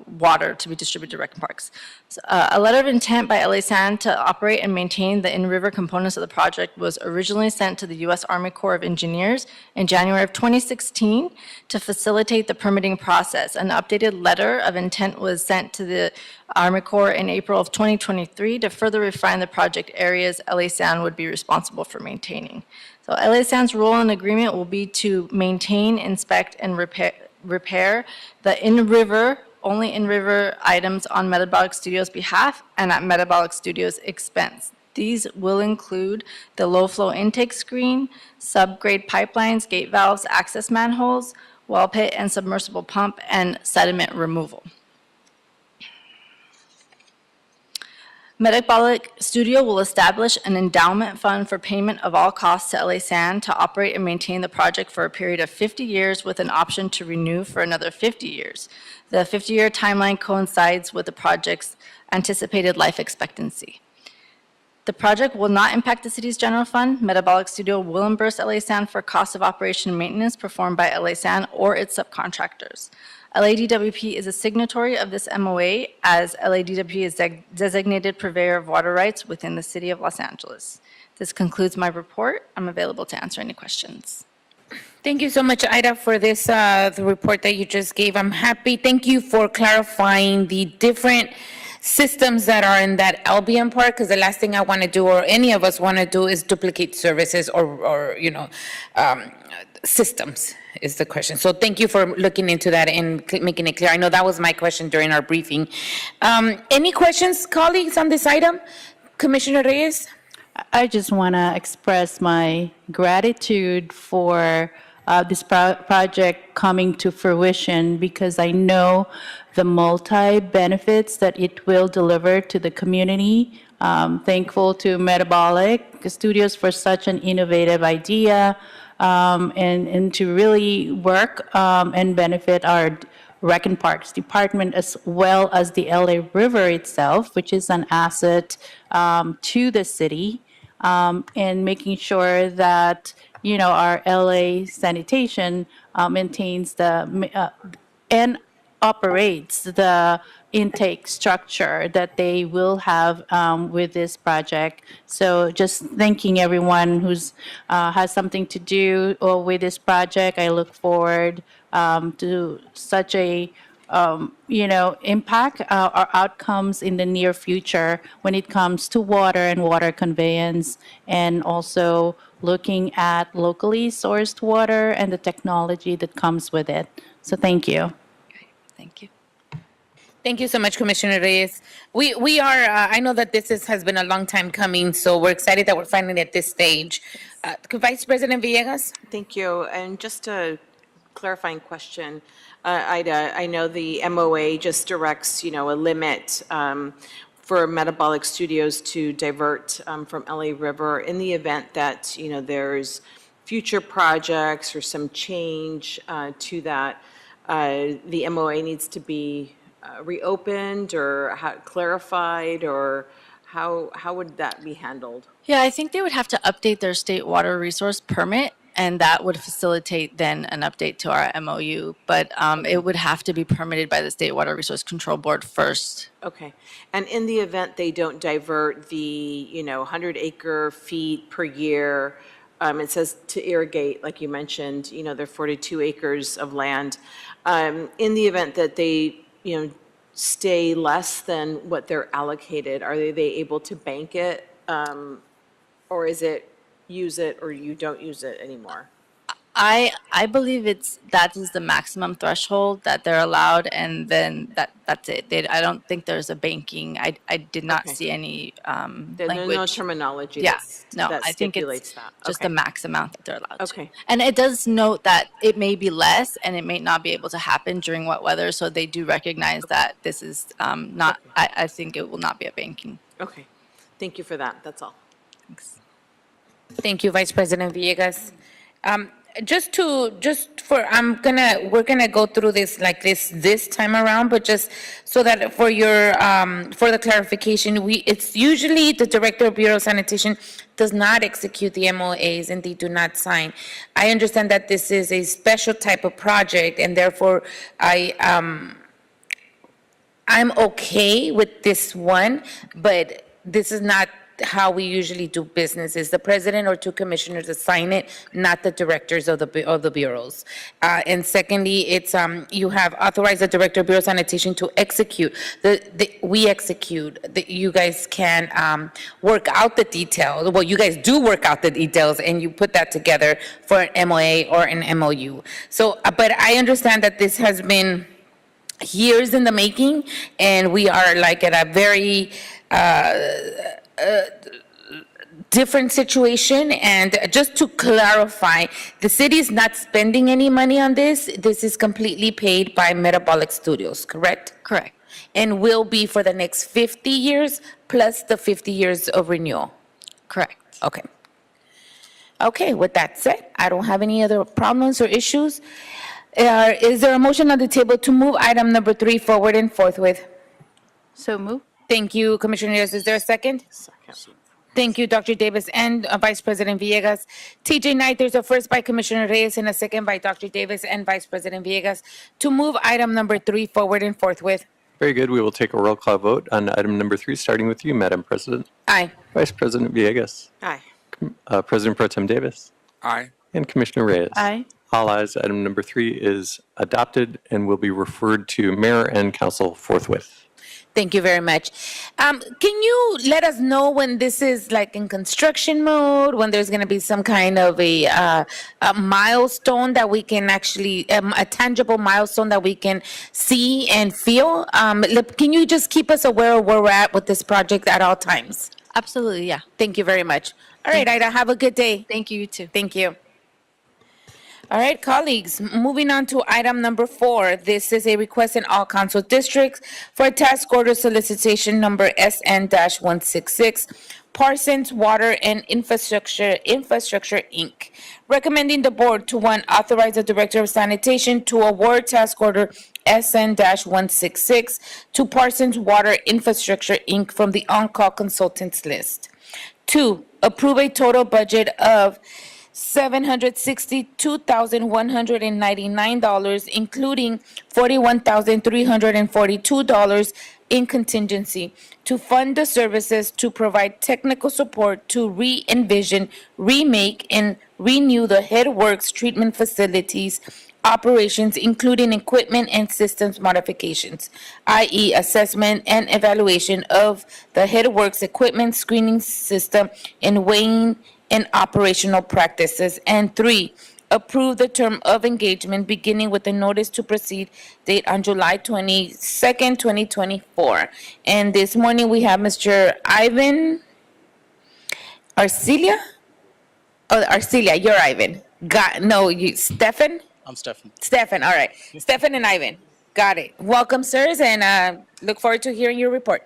water to be distributed to Rec and Parks. So, a letter of intent by LA Sand to operate and maintain the in-river components of the project was originally sent to the U.S. Army Corps of Engineers in January of 2016 to facilitate the permitting process. An updated letter of intent was sent to the Army Corps in April of 2023 to further refine the project areas LA Sand would be responsible for maintaining. So LA Sand's role in the agreement will be to maintain, inspect, and repair the only in-river items on Metabolic Studios' behalf and at Metabolic Studios' expense. These will include the low-flow intake screen, subgrade pipelines, gate valves, access manholes, well pit and submersible pump, and sediment removal. Metabolic Studio will establish an endowment fund for payment of all costs to LA Sand to operate and maintain the project for a period of 50 years with an option to renew for another 50 years. The 50-year timeline coincides with the project's anticipated life expectancy. The project will not impact the city's general fund. Metabolic Studio will reimburse LA Sand for costs of operation and maintenance performed by LA Sand or its subcontractors. LADWP is a signatory of this MOA as LADWP is designated purveyor of water rights within the city of Los Angeles. This concludes my report. I'm available to answer any questions. Thank you so much, Ida, for this the report that you just gave. I'm happy. Thank you for clarifying the different systems that are in that Albion Park, because the last thing I want to do, or any of us want to do, is duplicate services or systems is the question. So thank you for looking into that and making it clear. I know that was my question during our briefing. Any questions, colleagues, on this item? Commissioner Reyes? I just want to express my gratitude for this project coming to fruition, because I know the multi-benefits that it will deliver to the community. Thankful to Metabolic Studios for such an innovative idea, and to really work and benefit our Rec and Parks Department, as well as the LA River itself, which is an asset to the city, and making sure that our LA sanitation maintains and operates the intake structure that they will have with this project. So just thanking everyone who's has something to do with this project. I look forward to such a impact or outcomes in the near future when it comes to water and water conveyance, and also looking at locally sourced water and the technology that comes with it. So thank you. Thank you. Thank you so much, Commissioner Reyes. We are, I know that this has been a long time coming, so we're excited that we're finally at this stage. Vice President Villegas? Thank you. And just a clarifying question, Ida, I know the MOA just directs, a limit for Metabolic Studios to divert from LA River in the event that, there's future projects or some change to that. The MOA needs to be reopened or clarified, or how would that be handled? Yeah, I think they would have to update their state water resource permit and that would facilitate then an update to our MOU. But it would have to be permitted by the State Water Resource Control Board first. Okay. And in the event they don't divert the, 100 acre feet per year, it says to irrigate, like you mentioned, they're 42 acres of land. In the event that they, stay less than what they're allocated, are they able to bank it? Or is it use it or you don't use it anymore? I believe that is the maximum threshold that they're allowed, and then that's it. I don't think there's a banking. I did not Okay. see any There's language. no terminology Yeah, that's, no, that I think stipulates it's that. just Okay. the max amount that they're allowed to. Okay. And it does note that it may be less and it may not be able to happen during wet weather, so they do recognize that this is not, I think it will not be a banking. Okay. Thank you for that. That's all. Thank you, Vice President Villegas. We're gonna go through this like this time around, but just so that for your, for the clarification, it's usually the Director of Bureau of Sanitation does not execute the MOAs and they do not sign. I understand that this is a special type of project and therefore I'm okay with this one, but this is not how we usually do business. Is the president or two commissioners that sign it, not the directors of the bureaus. And secondly, it's you have authorized the Director of Bureau of Sanitation to execute. We execute. You guys can work out the details. Well, you guys do work out the details, and you put that together for an MOA or an MOU. So, but I understand that this has been years in the making, and we are like at a very different situation. And just to clarify, the city is not spending any money on this. This is completely paid by Metabolic Studios, correct? Correct. And will be for the next 50 years plus the 50 years of renewal. Correct. Okay. Okay, with that said, I don't have any other problems or issues. Is there a motion on the table to move item number 3 forward and forthwith? So move. Thank you, Commissioner Reyes. Is there a second? Thank you, Dr. Davis and Vice President Villegas. TJ Knight, there's a first by Commissioner Reyes and a second by Dr. Davis and Vice President Villegas to move item number 3 forward and forthwith. Very good. We will take a roll call vote on item number 3, starting with you, Madam President. Aye. Vice President Villegas. Aye. President Pro Tem Davis. Aye. And Commissioner Reyes. Aye. All ayes. Item number 3 is adopted and will be referred to Mayor and Council forthwith. Thank you very much. Can you let us know when this is like in construction mode, when there's going to be some kind of a milestone that we can actually, a tangible milestone that we can see and feel? Can you just keep us aware of where we're at with this project at all times? Absolutely, yeah. Thank you very much. All right, Ida, have a good day. Thank you, you too. Thank you. All right, colleagues, moving on to item number 4. This is a request in all council districts for a task order solicitation number SN-166, Parsons Water and Infrastructure, Inc., recommending the board to, 1, authorize the Director of Sanitation to award task order SN-166 to Parsons Water Infrastructure, Inc. from the on-call consultants list. 2, approve a total budget of $762,199, including $41,342 in contingency to fund the services to provide technical support to re-envision, remake, and renew the Headworks treatment facilities operations, including equipment and systems modifications, i.e. assessment and evaluation of the Headworks equipment screening system and weighing and operational practices. And 3, approve the term of engagement beginning with the notice to proceed date on July 22nd, 2024. And this morning we have Mr. Ivan Arcelia? Oh, Arcelia, you're Ivan. Stefan? I'm Stefan. Stefan, all right. Stefan and Ivan. Got it. Welcome, sirs, and look forward to hearing your report.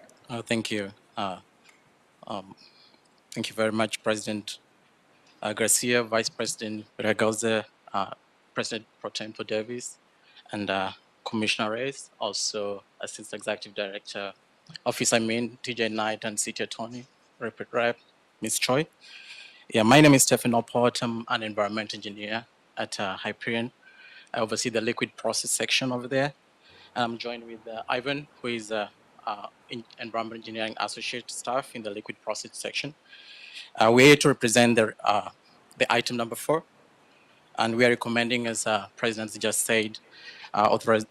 Thank you. Thank you very much, President Garcia, Vice President Ragauze, President Pro Tem Davis, and Commissioner Reyes, also Assistant Executive Director, Office TJ Knight, and City Attorney, Rep. Ms. Choi. Yeah, my name is Stephen Oport. I'm an environment engineer at Hyperion. I oversee the liquid process section over there. And I'm joined with Ivan, who is environment engineering associate staff in the liquid process section. We're here to represent the item number 4, and we are recommending, as President just said, the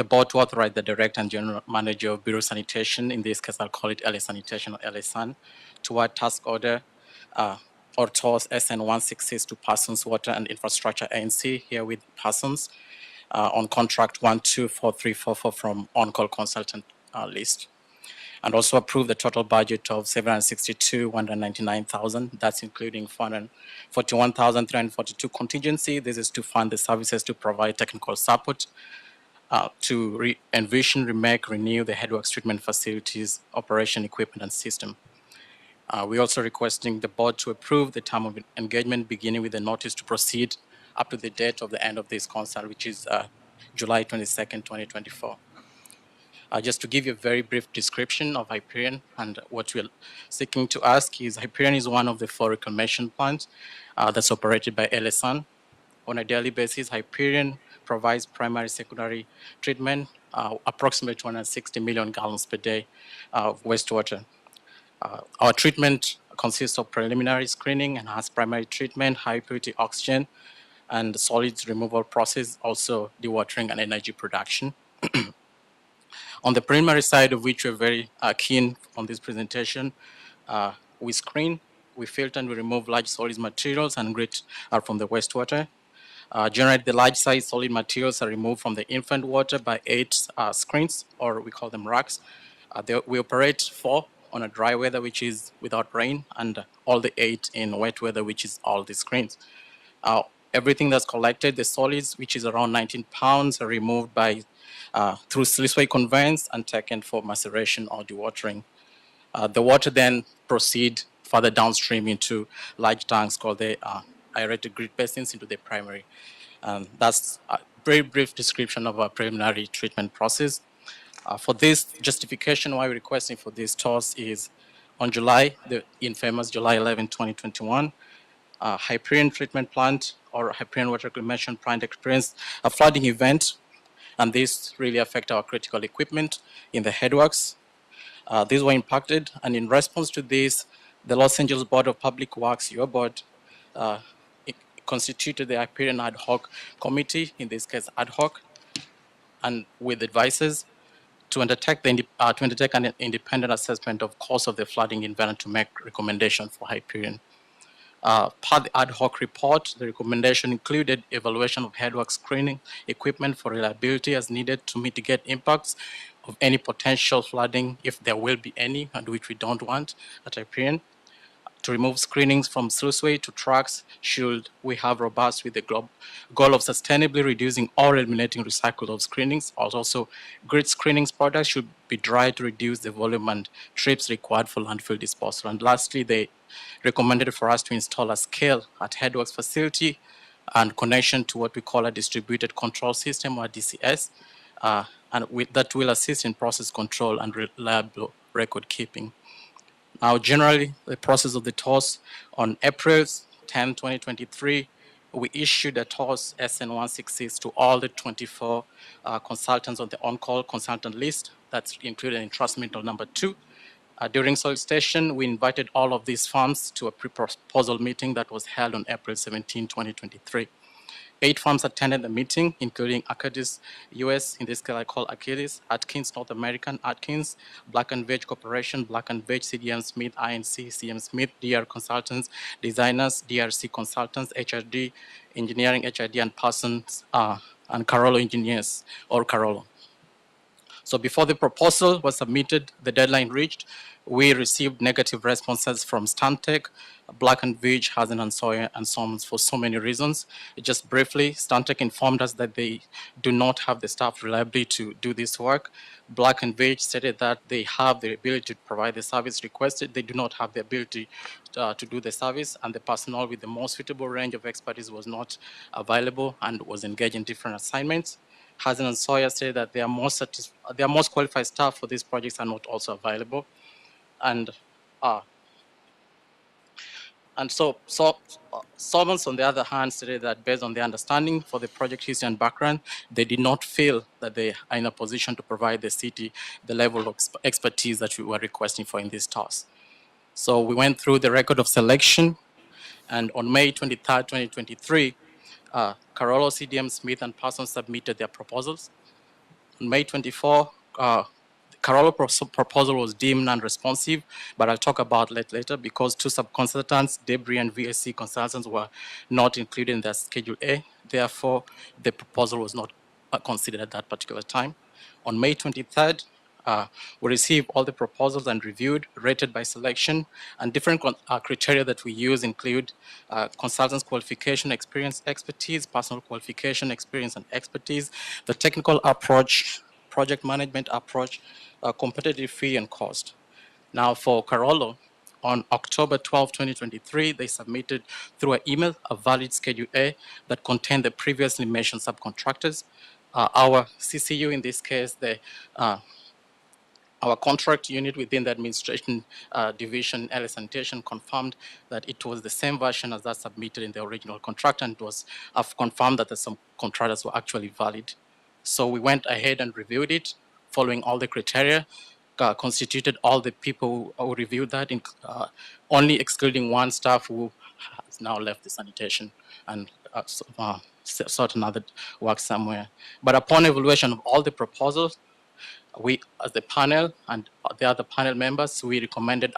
board to authorize the Director and General Manager of Bureau Sanitation, in this case I'll call it LA Sanitation or LA San, toward task order or TOS SN 166 to Parsons Water and Infrastructure ANC, here with Parsons, on contract 124344 from on-call consultant list. And also approve the total budget of $762,199,000. That's including $441,342 contingency. This is to fund the services to provide technical support to envision, remake, renew the headworks treatment facilities, operation, equipment, and system. We're also requesting the board to approve the term of engagement beginning with the notice to proceed up to the date of the end of this consult, which is July 22nd, 2024. Just to give you a very brief description of Hyperion and what we're seeking to ask is Hyperion is one of the 4 reclamation plants that's operated by LA San. On a daily basis, Hyperion provides primary, secondary treatment, approximately 260 million gallons per day of wastewater. Our treatment consists of preliminary screening, enhanced primary treatment, high purity oxygen, and solids removal process, also dewatering and energy production. On the preliminary side, of which we're very keen on this presentation, we screen, we filter, and we remove large solid materials and grit from the wastewater. Generally, the large size solid materials are removed from the infant water by 8 screens, or we call them racks. We operate 4 on a dry weather, which is without rain, and all the 8 in wet weather, which is all the screens. Everything that's collected, the solids, which is around 19 pounds, are removed by through slipway conveyance and taken for maceration or dewatering. The water then proceed further downstream into large tanks called the aerated grid basins into the primary. That's a very brief description of our preliminary treatment process. For this justification, why we're requesting for this TOS is on July, the infamous July 11, 2021, Hyperion treatment plant or Hyperion water reclamation plant experienced a flooding event, and this really affected our critical equipment in the headworks. These were impacted, and in response to this, the Los Angeles Board of Public Works, your board, constituted the Hyperion ad hoc committee, in this case ad hoc, and with advisors to undertake an independent assessment of cause of the flooding event and to make recommendation for Hyperion. Per the ad hoc report, the recommendation included evaluation of headwork screening equipment for reliability as needed to mitigate impacts of any potential flooding, if there will be any, and which we don't want at Hyperion. To remove screenings from sluiceway to trucks should we have robust with the goal of sustainably reducing or eliminating recycle of screenings. Also, grid screenings products should be dry to reduce the volume and trips required for landfill disposal. And lastly, they recommended for us to install a scale at headworks facility and connection to what we call a distributed control system, or DCS, and that will assist in process control and reliable record keeping. Now, generally, the process of the TOS on April 10, 2023, we issued a TOS SN 166 to all the 24 consultants on the on-call consultant list. That's included in transmittal number 2. During solicitation, we invited all of these firms to a pre-proposal meeting that was held on April 17, 2023. 8 firms attended the meeting, including Acadis US, in this case I call Achilles, Atkins North American, Atkins, Black & Veatch Corporation, Black & Veatch, CDM Smith, INC, CM Smith, DR Consultants, Designers, DRC Consultants, HRD, Engineering, HRD, and Parsons, and Carollo Engineers, or Carollo. So before the proposal was submitted, the deadline reached, we received negative responses from Stantec, Black & Veatch, Hazen & Sawyer, and Sons for so many reasons. Just briefly, Stantec informed us that they do not have the staff reliably to do this work. Black & Veatch stated that they have the ability to provide the service requested. They do not have the ability to do the service, and the personnel with the most suitable range of expertise was not available and was engaged in different assignments. Hazen & Sawyer said that their most qualified staff for these projects are not also available. And And Solvents, on the other hand, stated that based on their understanding for the project history and background, they did not feel that they are in a position to provide the city the level of expertise that we were requesting for in this task. So we went through the record of selection, and on May 23rd, 2023, Carollo, CDM, Smith, and Parsons submitted their proposals. On May 24, Carollo proposal was deemed non-responsive, but I'll talk about that later because two sub-consultants, Debris and VSC consultants, were not included in their Schedule A. Therefore, the proposal was not considered at that particular time. On May 23rd, we received all the proposals and reviewed, rated by selection, and different criteria that we use include consultants' qualification, experience, expertise, personal qualification, experience, and expertise, the technical approach, project management approach, competitive fee, and cost. Now for Carollo, on October 12, 2023, they submitted through an email a valid Schedule A that contained the previously mentioned subcontractors. Our CCU, in this case, our contract unit within the administration division, LA Sanitation, confirmed that it was the same version as that submitted in the original contract, and it was confirmed that the subcontractors were actually valid. So we went ahead and reviewed it, following all the criteria, constituted all the people who reviewed that, only excluding one staff who has now left the sanitation and sought another work somewhere. But upon evaluation of all the proposals, we, as the panel and the other panel members, we recommended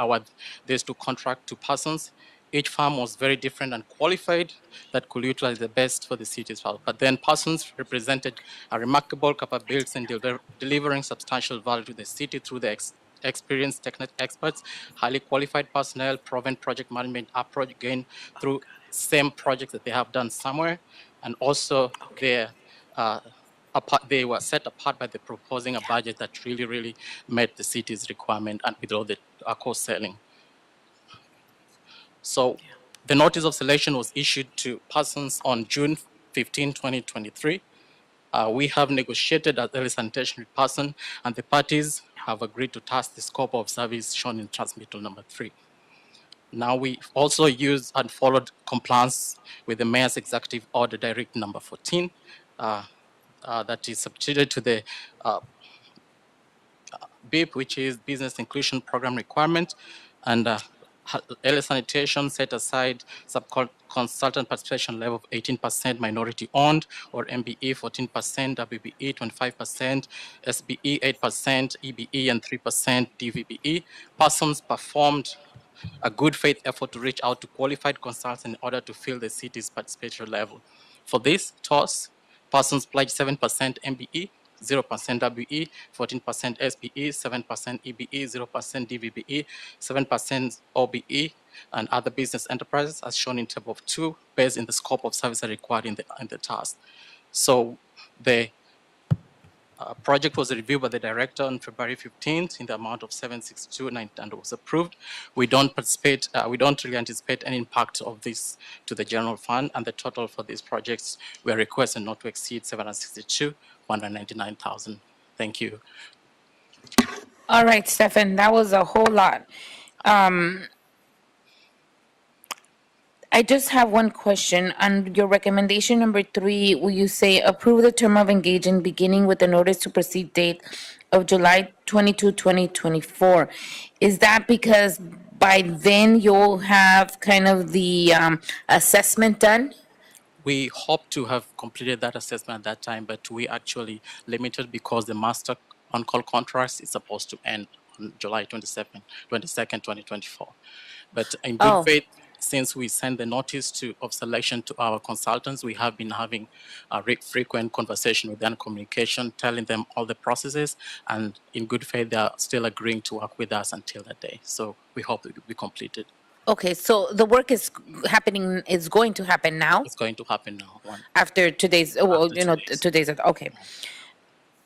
this to contract to Parsons. Each firm was very different and qualified that could utilize the best for the city's value. But then Parsons represented a remarkable capability in delivering substantial value to the city through the experienced technical experts, highly qualified personnel, proven project management approach, again, through same projects that they have done somewhere, and also they were set apart by the proposing a budget that really met the city's requirement and without the cost selling. So the notice of selection was issued to Parsons on June 15, 2023. We have negotiated at LA Sanitation with Parsons, and the parties have agreed to task the scope of service shown in transmittal number 3. Now we also used and followed compliance with the Mayor's Executive Order Direct number 14, that is substituted to the BIP, which is Business Inclusion Program Requirement, and LA Sanitation set aside sub-consultant participation level of 18% minority owned, or MBE 14%, WBE 25%, SBE 8%, EBE and 3% DVBE. Parsons performed a good faith effort to reach out to qualified consultants in order to fill the city's participatory level. For this TOS, Parsons pledged 7% MBE, 0% WE, 14% SBE, 7% EBE, 0% DVBE, 7% OBE, and other business enterprises, as shown in table of 2, based in the scope of service required in the task. So the project was reviewed by the director on February 15th in the amount of 762.9 and was approved. We don't really anticipate any impact of this to the general fund, and the total for these projects we are requesting not to exceed 762,199,000. Thank you. All right, Stefan, that was a whole lot. I just have one question. On your recommendation number 3, will you say approve the term of engagement beginning with the notice to proceed date of July 22, 2024? Is that because by then you'll have kind of the assessment done? We hope to have completed that assessment at that time, but we actually limited because the master on-call contract is supposed to end on July 22nd, 2024. But in good faith, since we sent the notice of selection to our consultants, we have been having a frequent conversation with them, communication, telling them all the processes, and in good faith, they are still agreeing to work with us until that day. So we hope it will be completed. Okay, so the work is going to happen now? It's going to happen now. After today's, okay.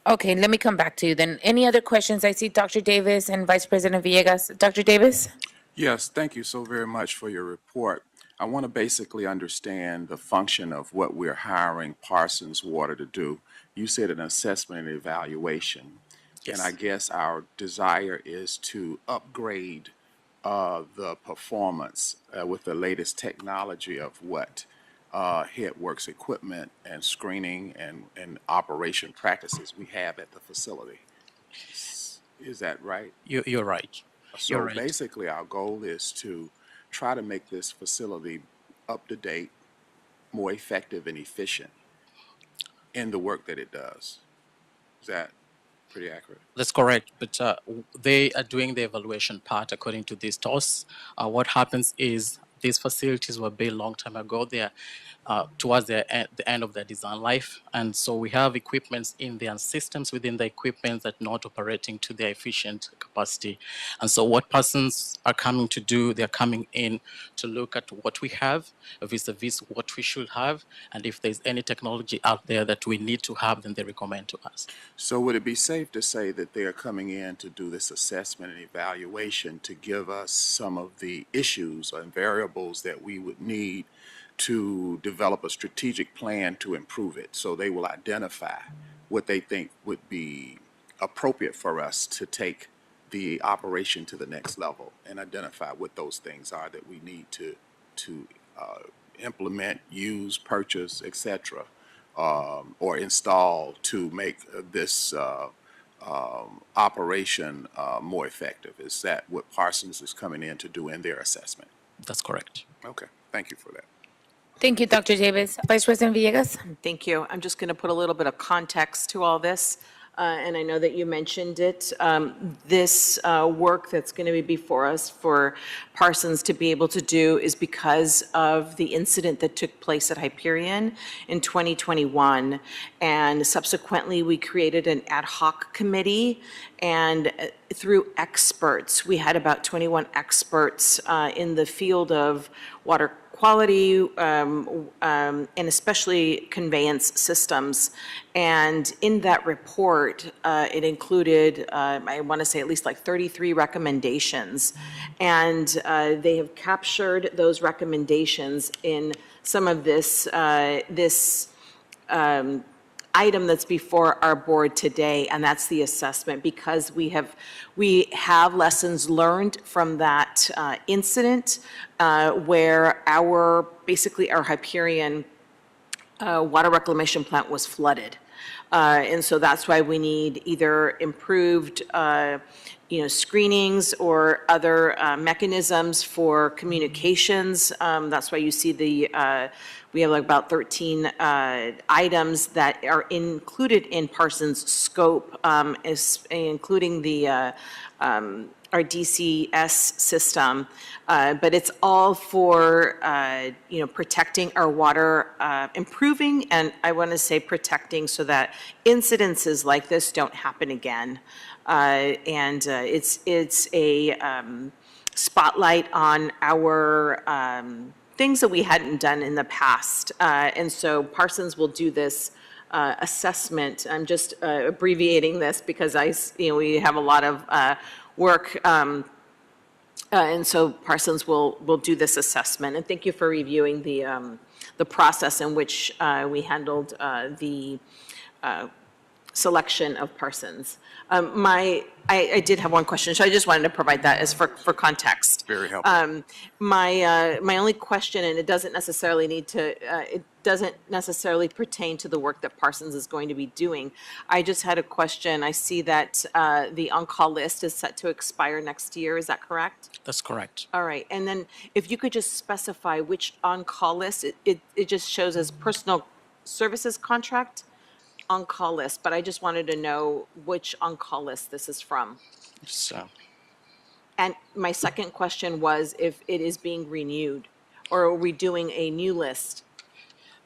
Okay, let me come back to you then. Any other questions? I see Dr. Davis and Vice President Villegas. Dr. Davis? Yes, thank you so very much for your report. I want to basically understand the function of what we're hiring Parsons Water to do. You said an assessment and evaluation. Yes. And I guess our desire is to upgrade the performance with the latest technology of what HeadWorks equipment and screening and operation practices we have at the facility. Is that right? You're right. So You're right. basically, our goal is to try to make this facility up to date, more effective and efficient in the work that it does. Is that pretty accurate? That's correct, but they are doing the evaluation part according to these TOS. What happens is these facilities were built a long time ago. They are towards the end of their design life, and so we have equipments in there and systems within the equipment that are not operating to their efficient capacity. And so what persons are coming to do, they're coming in to look at what we have vis-a-vis what we should have, and if there's any technology out there that we need to have, then they recommend to us. So would it be safe to say that they are coming in to do this assessment and evaluation to give us some of the issues and variables that we would need to develop a strategic plan to improve it? So they will identify what they think would be appropriate for us to take the operation to the next level and identify what those things are that we need to implement, use, purchase, etc., or install to make this operation more effective. Is that what Parsons is coming in to do in their assessment? That's correct. Okay, thank you for that. Thank you, Dr. Davis. Vice President Villegas? Thank you. I'm just going to put a little bit of context to all this, and I know that you mentioned it. This work that's going to be before us for Parsons to be able to do is because of the incident that took place at Hyperion in 2021, and subsequently we created an ad hoc committee, and through experts, we had about 21 experts in the field of water quality, and especially conveyance systems. And in that report, it included, I want to say at least like 33 recommendations. And they have captured those recommendations in some of this, item that's before our board today, and that's the assessment, because we have lessons learned from that incident where basically our Hyperion water reclamation plant was flooded. And so that's why we need either improved screenings or other mechanisms for communications. That's why you see we have like about 13 items that are included in Parsons' scope, including our DCS system. But it's all for protecting our water, improving, and I want to say protecting so that incidences like this don't happen again. And it's a spotlight on our things that we hadn't done in the past. And so Parsons will do this assessment. I'm just abbreviating this because we have a lot of work. And so Parsons will do this assessment. And thank you for reviewing the process in which we handled the selection of Parsons. I did have one question, so I just wanted to provide that as for context. Very helpful. My only question, and it doesn't necessarily pertain to the work that Parsons is going to be doing. I just had a question. I see that the on-call list is set to expire next year. Is that correct? That's correct. All right. And then if you could just specify which on-call list, it just shows as personal services contract on-call list, but I just wanted to know which on-call list this is from. So, And my second question was if it is being renewed, or are we doing a new list?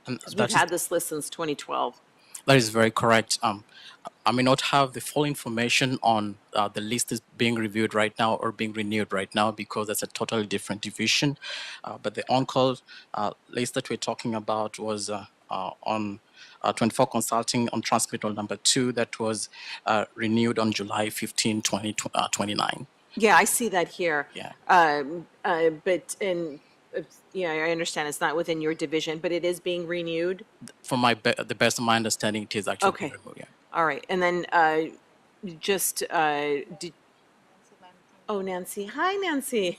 Because we've had this list since 2012. that is very correct. I may not have the full information on the list is being reviewed right now or being renewed right now because that's a totally different division. But the on-call list that we're talking about was on 24 Consulting on transmittal number 2 that was renewed on July 15, 2029. Yeah, I see that here. Yeah. But I understand it's not within your division, but it is being renewed. From the best of my understanding, it is actually Okay. being removed, yeah. All right. And then Oh, Nancy. Hi, Nancy.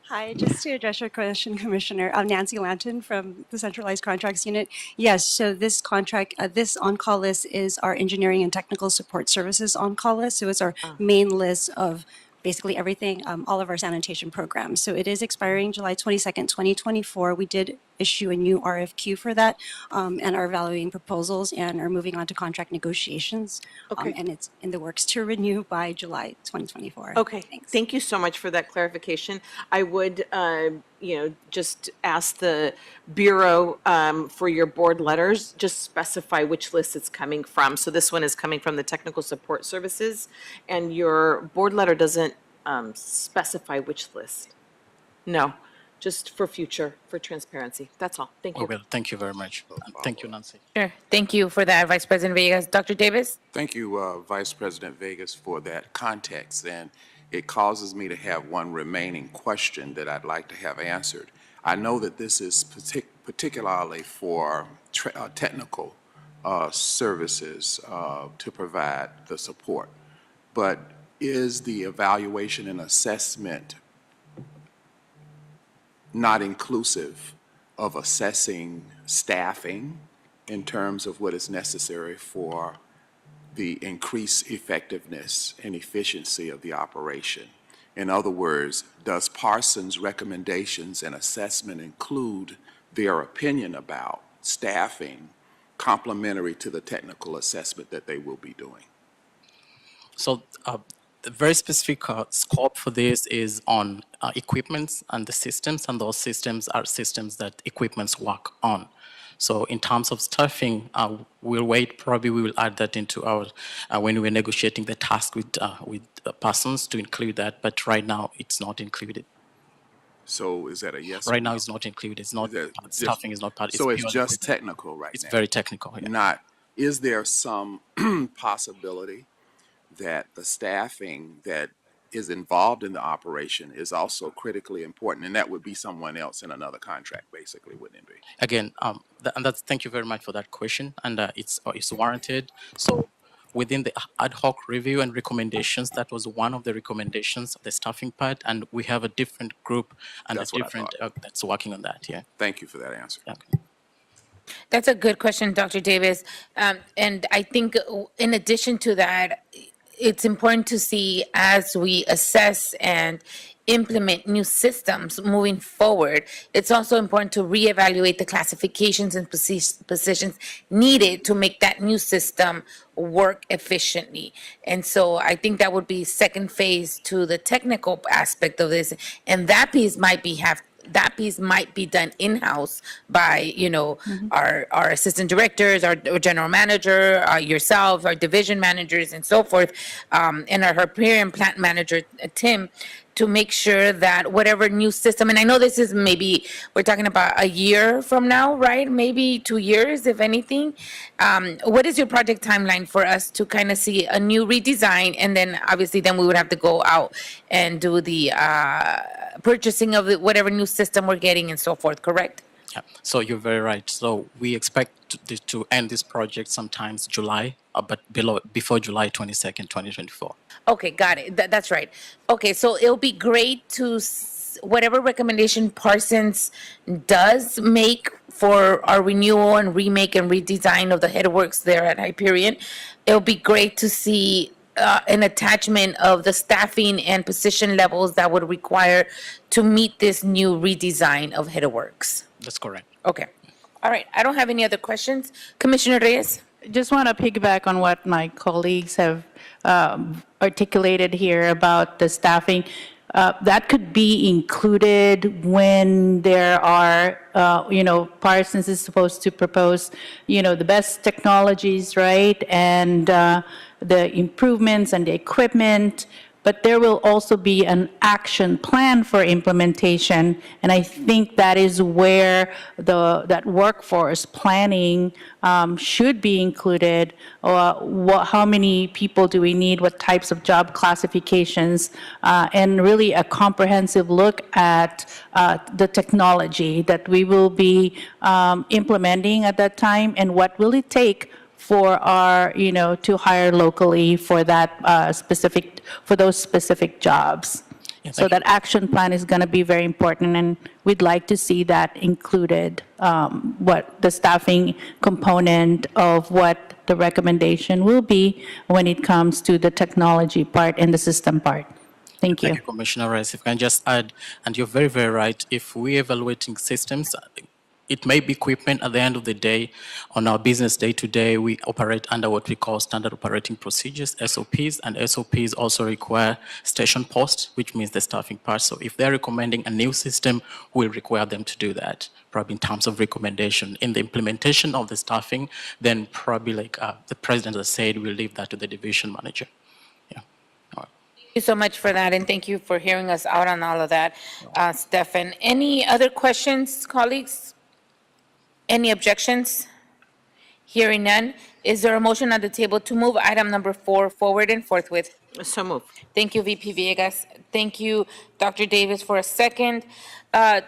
Hi, just to address your question, Commissioner, I'm Nancy Lanton from the Centralized Contracts Unit. Yes, so this contract, this on-call list is our engineering and technical support services on-call list. So it's our main list of basically everything, all of our sanitation programs. So it is expiring July 22nd, 2024. We did issue a new RFQ for that and are evaluating proposals and are moving on to contract negotiations. Okay. And it's in the works to renew by July 2024. Okay, Thanks. thank you so much for that clarification. I would, just ask the Bureau for your board letters, just specify which list it's coming from. So this one is coming from the Technical Support Services, and your board letter doesn't specify which list. No, just for future, for transparency. That's all. Thank you. Well, thank you very much. Thank you, Nancy. Sure. Thank you for that, Vice President Vegas. Dr. Davis? Thank you, Vice President Vegas, for that context. And it causes me to have one remaining question that I'd like to have answered. I know that this is particularly for technical services to provide the support, but is the evaluation and assessment not inclusive of assessing staffing in terms of what is necessary for the increased effectiveness and efficiency of the operation? In other words, does Parsons' recommendations and assessment include their opinion about staffing complementary to the technical assessment that they will be doing? So the very specific scope for this is on equipments and the systems, and those systems are systems that equipments work on. So in terms of staffing, we'll wait, probably we will add that into our, when we're negotiating the task with Parsons to include that, but right now it's not included. So is that a yes? Right now it's not included, it's not, staffing is not part. So it's purely just equipment. technical right now? It's very technical, yeah. Not, is there some possibility that the staffing that is involved in the operation is also critically important, and that would be someone else in another contract, basically, wouldn't it be? Again, and that's, thank you very much for that question, and it's warranted. So within the ad hoc review and recommendations, that was one of the recommendations, the staffing part, and we have a different group and That's a different that's working on that. Yeah. Thank you for that answer. Okay. That's a good question, Dr. Davis. And I think in addition to that, it's important to see as we assess and implement new systems moving forward, it's also important to reevaluate the classifications and positions needed to make that new system work efficiently. And so I think that would be second phase to the technical aspect of this. And that piece might be done in-house by, our assistant directors, our general manager, yourself, our division managers, and so forth, and our Hyperion plant manager, Tim, to make sure that whatever new system, and I know this is maybe, we're talking about a year from now, right? Maybe 2 years, if anything. What is your project timeline for us to kind of see a new redesign? And then obviously then we would have to go out and do the purchasing of whatever new system we're getting and so forth, correct? Yeah. So you're very right. So we expect to end this project sometimes July, but before July 22nd, 2024. Okay, got it. That's right. Okay, so it'll be great to, whatever recommendation Parsons does make for our renewal and remake and redesign of the headworks there at Hyperion, it'll be great to see an attachment of the staffing and position levels that would require to meet this new redesign of headworks. That's correct. Okay. All right. I don't have any other questions. Commissioner Reyes? Just want to piggyback on what my colleagues have articulated here about the staffing. That could be included when there are, Parsons is supposed to propose, the best technologies, right? And the improvements and the equipment, but there will also be an action plan for implementation. And I think that is where that workforce planning should be included. How many people do we need? What types of job classifications? And really a comprehensive look at the technology that we will be implementing at that time, and what will it take for our, to hire locally for that for those specific jobs. So that action plan is going to be very important, and we'd like to see that included, what the staffing component of what the recommendation will be when it comes to the technology part and the system part. Thank you. Thank you, Commissioner Reyes. If I can just add, and you're very, very right, if we're evaluating systems, it may be equipment. At the end of the day, on our business day-to-day, we operate under what we call standard operating procedures, SOPs, and SOPs also require station posts, which means the staffing part. So if they're recommending a new system, we'll require them to do that, probably in terms of recommendation. In the implementation of the staffing, then probably like the president has said, we'll leave that to the division manager. Thank you so much for that, and thank you for hearing us out on all of that, Stefan. Any other questions, colleagues? Any objections? Hearing none, is there a motion on the table to move item number 4 forward and forthwith? So moved. Thank you, VP Villegas. Thank you, Dr. Davis, for a second. TJ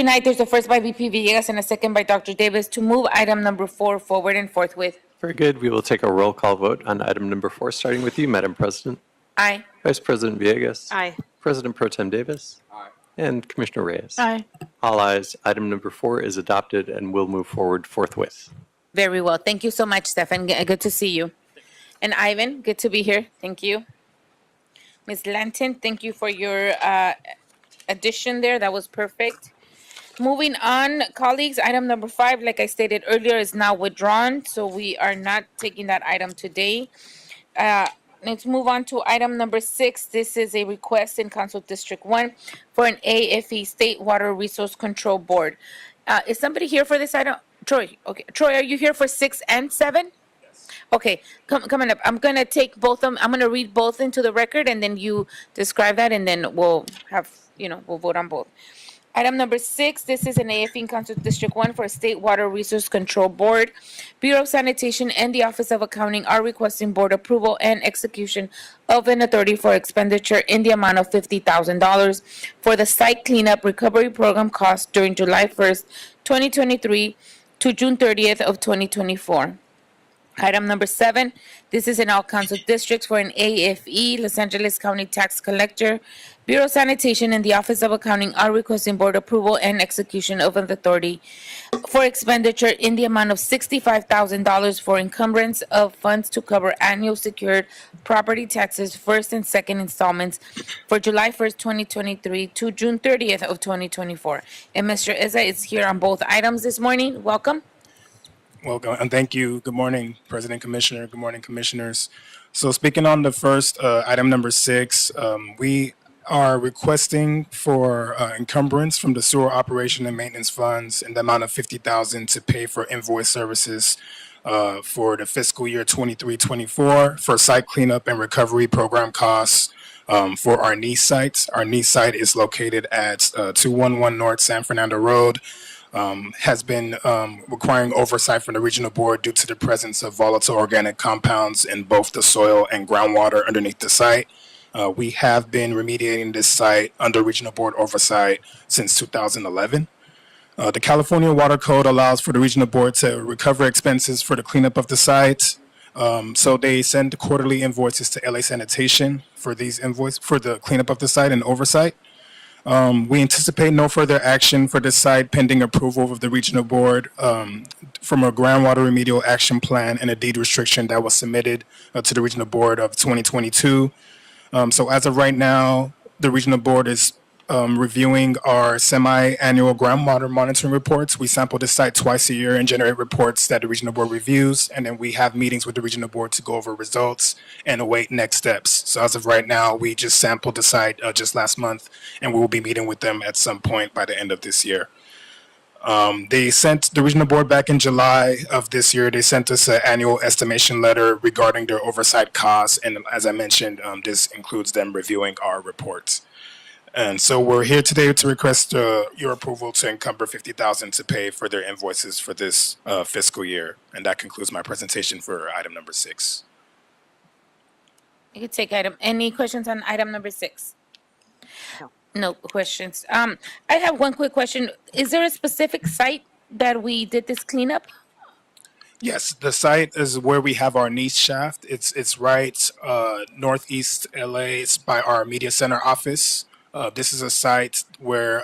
Knight, there's a first by VP Villegas and a second by Dr. Davis to move item number 4 forward and forthwith. Very good. We will take a roll call vote on item number 4, starting with you, Madam President. Aye. Vice President Villegas. Aye. President Pro Tem Davis. Aye. And Commissioner Reyes. Aye. All ayes. Item number 4 is adopted and will move forward forthwith. Very well. Thank you so much, Stefan. Good to see you. And Ivan, good to be here. Thank you. Ms. Lanton, thank you for your addition there. That was perfect. Moving on, colleagues, item number 5, like I stated earlier, is now withdrawn, so we are not taking that item today. Let's move on to item number 6. This is a request in Council District 1 for an AFE State Water Resource Control Board. Is somebody here for this item? Troy, okay. Troy, are you here for 6 and 7? Yes. Okay, coming up. I'm going to take both of them. I'm going to read both into the record, and then you describe that, and then we'll have, we'll vote on both. Item number 6, this is an AFE in Council District 1 for a State Water Resource Control Board. Bureau of Sanitation and the Office of Accounting are requesting board approval and execution of an authority for expenditure in the amount of $50,000 for the site cleanup recovery program costs during July 1st, 2023 to June 30th of 2024. Item number 7, this is in all council districts for an AFE, Los Angeles County Tax Collector. Bureau of Sanitation and the Office of Accounting are requesting board approval and execution of an authority for expenditure in the amount of $65,000 for encumbrance of funds to cover annual secured property taxes, first and second installments for July 1st, 2023 to June 30th of 2024. And Mr. Eza is here on both items this morning. Welcome. Welcome, and thank you. Good morning, President Commissioner. Good morning, Commissioners. So speaking on the first, item number 6, we are requesting for encumbrance from the sewer operation and maintenance funds in the amount of $50,000 to pay for invoice services for the fiscal year 23-24 for site cleanup and recovery program costs for our NEAS sites. Our NEAS site is located at 211 North San Fernando Road. Has been requiring oversight from the regional board due to the presence of volatile organic compounds in both the soil and groundwater underneath the site. We have been remediating this site under regional board oversight since 2011. The California Water Code allows for the regional board to recover expenses for the cleanup of the site. So they send quarterly invoices to LA Sanitation for the cleanup of the site and oversight. We anticipate no further action for this site pending approval of the regional board from a groundwater remedial action plan and a deed restriction that was submitted to the regional board of 2022. So as of right now, the regional board is reviewing our semi-annual groundwater monitoring reports. We sample the site twice a year and generate reports that the regional board reviews, and then we have meetings with the regional board to go over results and await next steps. So as of right now, we just sampled the site just last month, and we will be meeting with them at some point by the end of this year. They sent the regional board back in July of this year. They sent us an annual estimation letter regarding their oversight costs, and as I mentioned, this includes them reviewing our reports. And so we're here today to request your approval to encumber $50,000 to pay for their invoices for this fiscal year. And that concludes my presentation for item number 6. You can take any questions on item number 6? No questions. I have one quick question. Is there a specific site that we did this cleanup? Yes, the site is where we have our niche shaft. It's right northeast LA. It's by our media center office. This is a site where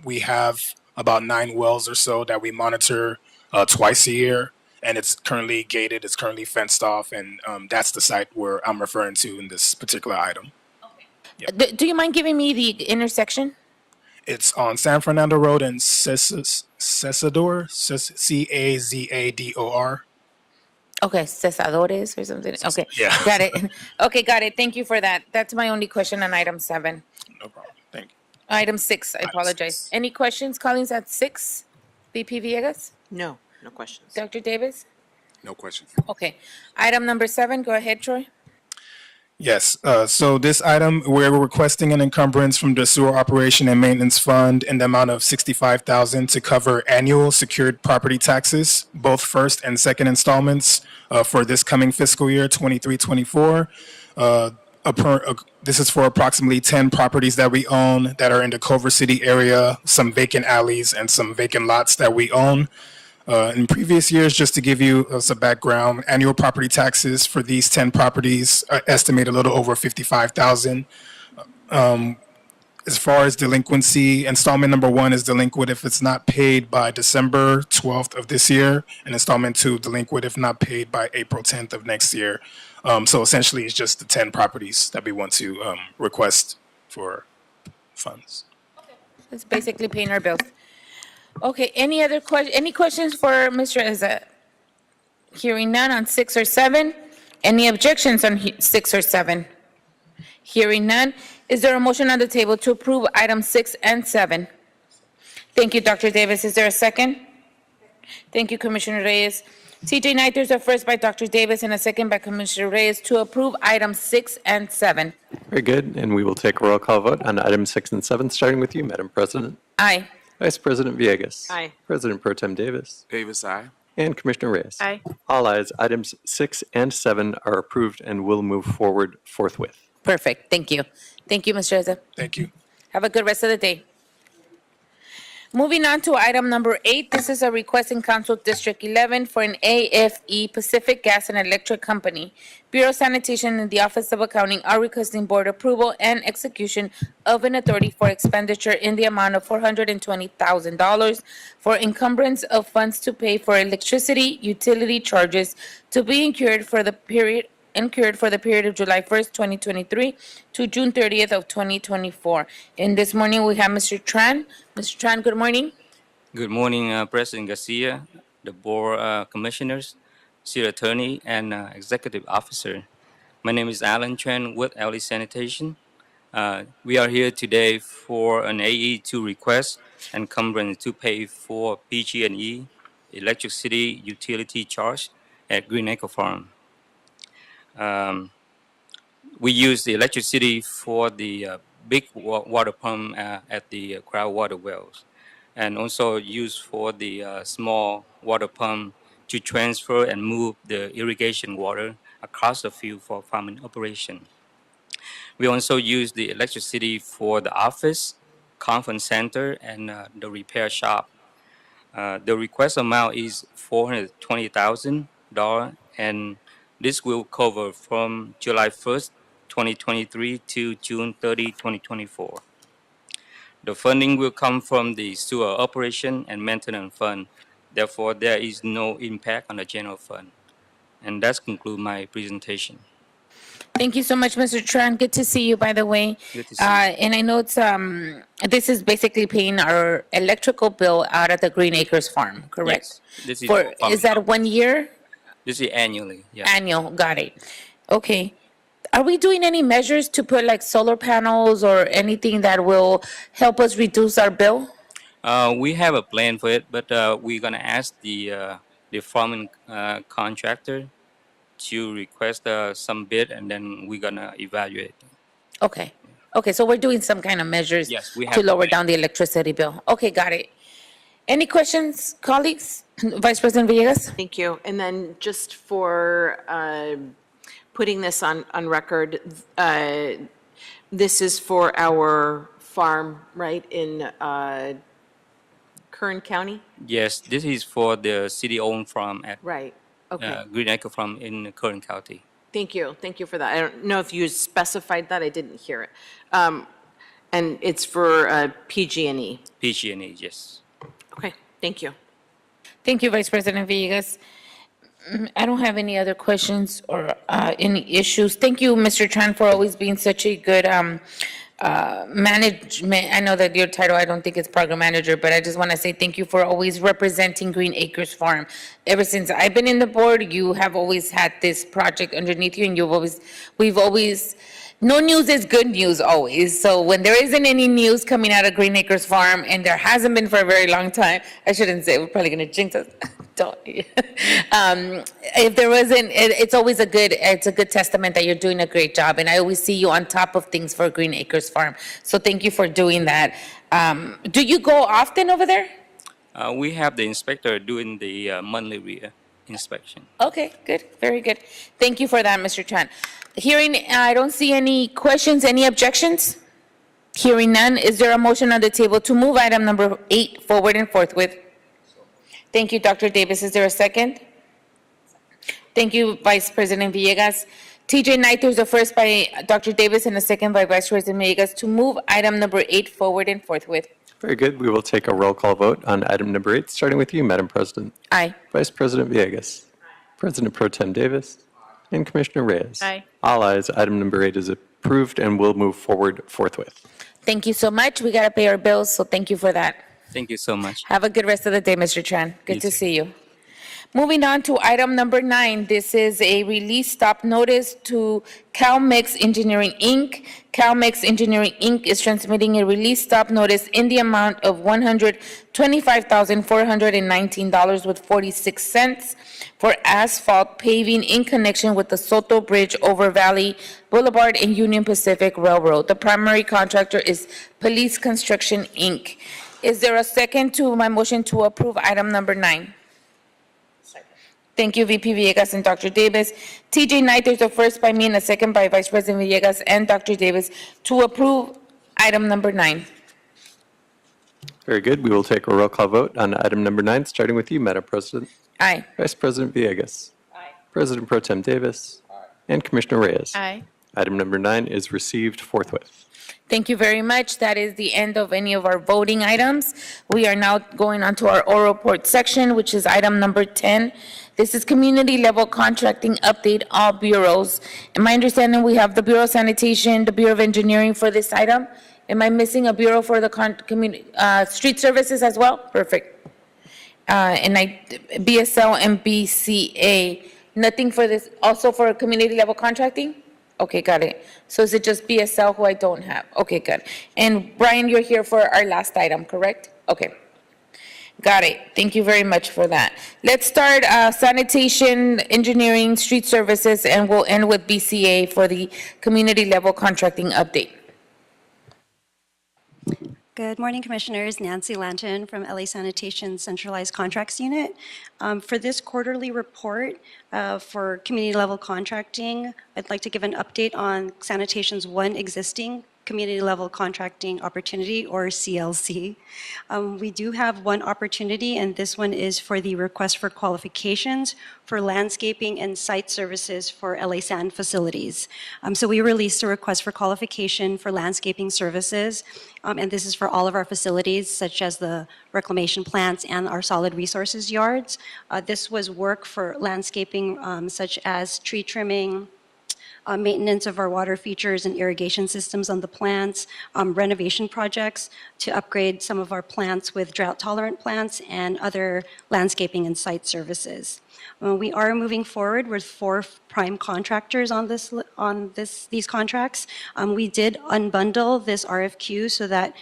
we have about 9 wells or so that we monitor twice a year, and it's currently gated. It's currently fenced off, and that's the site where I'm referring to in this particular item. Do you mind giving me the intersection? It's on San Fernando Road and Cesador, Cazador. Okay, cesadores or something. Okay, Yeah. got it. Okay, got it. Thank you for that. That's my only question on item 7. No problem. Thank you. Item 6, I apologize. Any questions, colleagues, at 6? VP Villegas? No, no questions. Dr. Davis? No questions. Okay. Item number 7, go ahead, Troy. Yes, so this item, we're requesting an encumbrance from the Sewer Operation and Maintenance Fund in the amount of $65,000 to cover annual secured property taxes, both first and second installments for this coming fiscal year, 23-24. This is for approximately 10 properties that we own that are in the Culver City area, some vacant alleys and some vacant lots that we own. In previous years, just to give you some background, annual property taxes for these 10 properties estimate a little over $55,000. As far as delinquency, installment number 1 is delinquent if it's not paid by December 12th of this year, and installment 2 delinquent if not paid by April 10th of next year. So essentially, it's just the 10 properties that we want to request for funds. It's basically paying our bills. Okay, any other any questions for Mr. Eza? Hearing none on 6 or 7. Any objections on 6 or 7? Hearing none. Is there a motion on the table to approve items 6 and 7? Thank you, Dr. Davis. Is there a second? Thank you, Commissioner Reyes. TJ Knight, there's a first by Dr. Davis and a second by Commissioner Reyes to approve items 6 and 7. Very good, and we will take a roll call vote on items 6 and 7, starting with you, Madam President. Aye. Vice President Villegas. Aye. President Pro Tem Davis. Davis, aye. And Commissioner Reyes. Aye. All ayes. Items 6 and 7 are approved and will move forward forthwith. Perfect. Thank you. Thank you, Mr. Eza. Thank you. Have a good rest of the day. Moving on to item number 8, this is a request in Council District 11 for an AFE Pacific Gas and Electric Company. Bureau of Sanitation and the Office of Accounting are requesting board approval and execution of an authority for expenditure in the amount of $420,000 for encumbrance of funds to pay for electricity utility charges to be incurred for the period of July 1st, 2023 to June 30th of 2024. And this morning we have Mr. Tran. Mr. Tran, good morning. Good morning, President Garcia, the Board Commissioners, City Attorney, and Executive Officer. My name is Alan Tran with LA Sanitation. We are here today for an AE2 request encumbrance to pay for PG&E electricity utility charge at Green Acre Farm. We use the electricity for the big water pump at the crowd water wells, and also use for the small water pump to transfer and move the irrigation water across the field for farming operation. We also use the electricity for the office, conference center, and the repair shop. The request amount is $420,000, and this will cover from July 1st, 2023 to June 30, 2024. The funding will come from the sewer operation and maintenance fund. Therefore, there is no impact on the general fund. And that concludes my presentation. Thank you so much, Mr. Tran. Good to see you, by the way. Good to see you. And I know it's this is basically paying our electrical bill out at the Green Acres Farm, correct? Yes, this is For is that 1 year? This is annually, yeah. Annual, got it. Okay. Are we doing any measures to put like solar panels or anything that will help us reduce our bill? We have a plan for it, but we're gonna ask the farming contractor to request some bid, and then we're gonna evaluate. Okay. Okay, so we're doing some kind of measures Yes, we have to to lower make- down the electricity bill. Okay, got it. Any questions, colleagues? Vice President Villegas? Thank you. And then just for putting this on record, this is for our farm, right, in Kern County? Yes, this is for the city-owned farm at Right. Okay. Green Acre Farm in Kern County. Thank you. Thank you for that. I don't know if you specified that. I didn't hear it. And it's for PG&E. PG&E, yes. Okay, thank you. Thank you, Vice President Villegas. I don't have any other questions or any issues. Thank you, Mr. Tran, for always being such a good management. I know that your title, I don't think it's program manager, but I just want to say thank you for always representing Green Acres Farm. Ever since I've been in the board, you have always had this project underneath you, and we've always, no news is good news always. So when there isn't any news coming out of Green Acres Farm, and there hasn't been for a very long time, I shouldn't say, we're probably going to jinx us. Don't. If there wasn't, it's always a good testament that you're doing a great job. And I always see you on top of things for Green Acres Farm. So thank you for doing that. Do you go often over there? We have the inspector doing the monthly inspection. Okay, good, very good. Thank you for that, Mr. Chan. Hearing, I don't see any questions, any objections? Hearing none, is there a motion on the table to move item number 8 forward and forthwith? Thank you, Dr. Davis. Is there a second? Thank you, Vice President Villegas. TJ Knight, there's a first by Dr. Davis and a second by Vice President Villegas to move item number 8 forward and forthwith. Very good. We will take a roll call vote on item number 8, starting with you, Madam President. Aye. Vice President Villegas. President Pro Tem Davis. And Commissioner Reyes. Aye. All ayes. Item number 8 is approved and will move forward forthwith. Thank you so much. We got to pay our bills, so thank you for that. Thank you so much. Have a good rest of the day, Mr. Tran. Good You to too. see you. Moving on to item number 9. This is a release stop notice to CalMex Engineering, Inc. CalMex Engineering, Inc. is transmitting a release stop notice in the amount of $125,419.46 for asphalt paving in connection with the Soto Bridge over Valley Boulevard and Union Pacific Railroad. The primary contractor is Police Construction, Inc. Is there a second to my motion to approve item number 9? Thank you, VP Villegas and Dr. Davis. TJ Knight, there's a first by me and a second by Vice President Villegas and Dr. Davis to approve item number 9. Very good. We will take a roll call vote on item number 9, starting with you, Madam President. Aye. Vice President Villegas. Aye. President Pro Tem Davis. Aye. And Commissioner Reyes. Aye. Item number 9 is received forthwith. Thank you very much. That is the end of any of our voting items. We are now going on to our oral report section, which is item number 10. This is community level contracting update, all bureaus. In my understanding, we have the Bureau of Sanitation, the Bureau of Engineering for this item. Am I missing a bureau for the street services as well? Perfect. And BSL and BCA, nothing for this, also for community level contracting? Okay, got it. So is it just BSL who I don't have? Okay, good. And Brian, you're here for our last item, correct? Okay. Got it. Thank you very much for that. Let's start sanitation, engineering, street services, and we'll end with BCA for the community level contracting update. Good morning, Commissioners. Nancy Lanton from LA Sanitation Centralized Contracts Unit. For this quarterly report for community level contracting, I'd like to give an update on sanitation's one existing community level contracting opportunity, or CLC. We do have one opportunity, and this one is for the request for qualifications for landscaping and site services for LA Sand facilities. So we released a request for qualification for landscaping services, and this is for all of our facilities, such as the reclamation plants and our solid resources yards. This was work for landscaping such as tree trimming, maintenance of our water features and irrigation systems on the plants, renovation projects to upgrade some of our plants with drought-tolerant plants, and other landscaping and site services. We are moving forward with 4 prime contractors on these contracts. We did unbundle this RFQ so that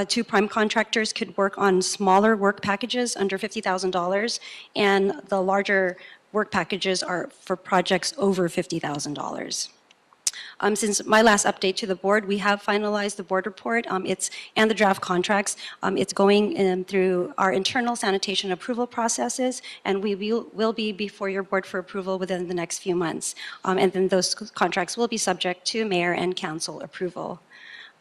2 prime contractors could work on smaller work packages under $50,000, and the larger work packages are for projects over $50,000. Since my last update to the board, we have finalized the board report and the draft contracts. It's going through our internal sanitation approval processes, and we will be before your board for approval within the next few months. And then those contracts will be subject to mayor and council approval.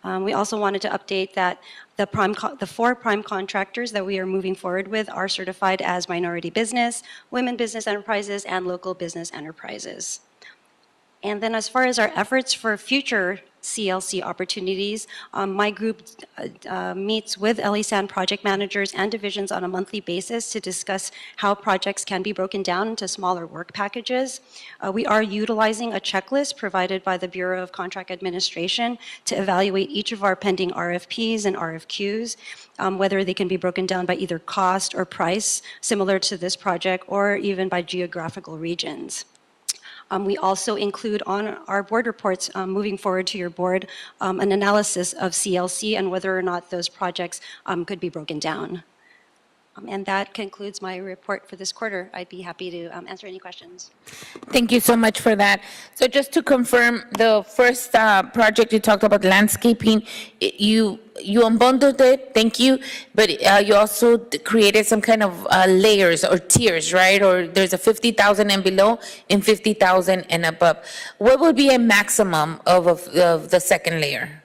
We also wanted to update that the 4 prime contractors that we are moving forward with are certified as minority business, women business enterprises, and local business enterprises. And then as far as our efforts for future CLC opportunities, my group meets with LA-SAN project managers and divisions on a monthly basis to discuss how projects can be broken down into smaller work packages. We are utilizing a checklist provided by the Bureau of Contract Administration to evaluate each of our pending RFPs and RFQs, whether they can be broken down by either cost or price, similar to this project, or even by geographical regions. We also include on our board reports, moving forward to your board, an analysis of CLC and whether or not those projects could be broken down. And that concludes my report for this quarter. I'd be happy to answer any questions. Thank you so much for that. So just to confirm, the first project you talked about, landscaping, you unbundled it, thank you, but you also created some kind of layers or tiers, right? Or there's a 50,000 and below and 50,000 and above. What would be a maximum of the second layer?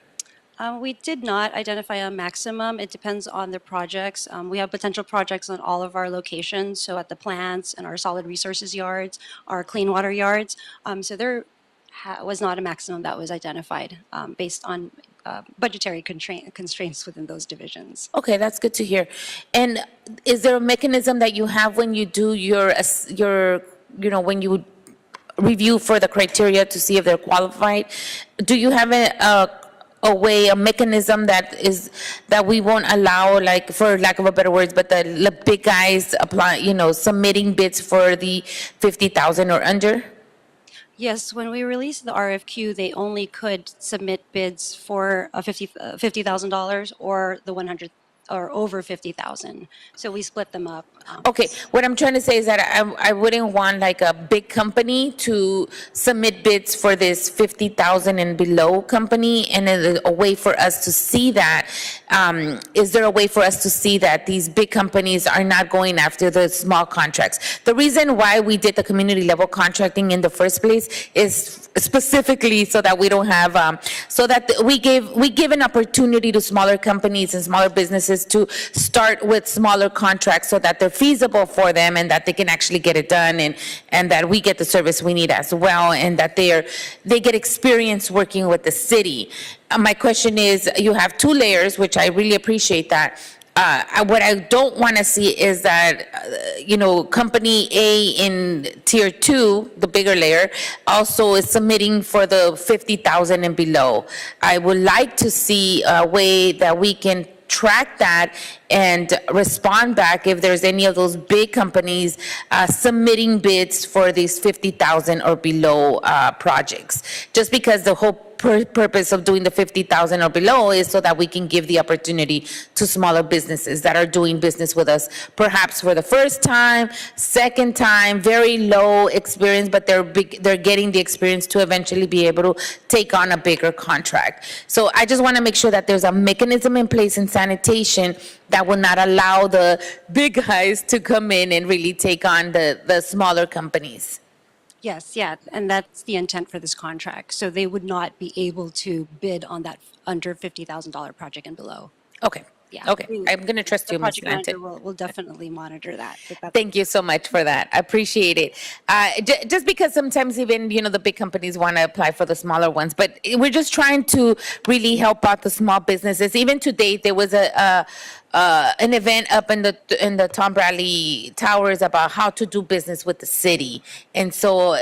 We did not identify a maximum. It depends on the projects. We have potential projects on all of our locations, so at the plants and our solid resources yards, our clean water yards. So there was not a maximum that was identified based on budgetary constraints within those divisions. Okay, that's good to hear. And is there a mechanism that you have when you do your when you review for the criteria to see if they're qualified? Do you have a mechanism that we won't allow, like, for lack of a better words, but the big guys apply, submitting bids for the 50,000 or under? Yes, when we released the RFQ, they only could submit bids for $50,000 or the 100 or over 50,000. So we split them up. Okay, what I'm trying to say is that I wouldn't want like a big company to submit bids for this 50,000 and below company, and a way for us to see that. Is there a way for us to see that these big companies are not going after the small contracts? The reason why we did the community level contracting in the first place is specifically so that we don't have, so that we give an opportunity to smaller companies and smaller businesses to start with smaller contracts so that they're feasible for them and that they can actually get it done, and that we get the service we need as well, and that they get experience working with the city. My question is, you have 2 layers, which I really appreciate that. What I don't want to see is that, company A in tier 2, the bigger layer, also is submitting for the 50,000 and below. I would like to see a way that we can track that and respond back if there's any of those big companies submitting bids for these 50,000 or below projects. Just because the whole purpose of doing the 50,000 or below is so that we can give the opportunity to smaller businesses that are doing business with us, perhaps for the first time, second time, very low experience, but they're getting the experience to eventually be able to take on a bigger contract. So I just want to make sure that there's a mechanism in place in sanitation that will not allow the big guys to come in and really take on the smaller companies. Yes, yeah, and that's the intent for this contract. So they would not be able to bid on that under $50,000 project and below. Okay. Yeah. Okay, I'm going to trust you, Ms. Project Lante. manager will definitely monitor that. Thank you so much for that. I appreciate it. Just because sometimes even, the big companies want to apply for the smaller ones, but we're just trying to really help out the small businesses. Even today, there was an event up in the Tom Bradley Towers about how to do business with the city. And so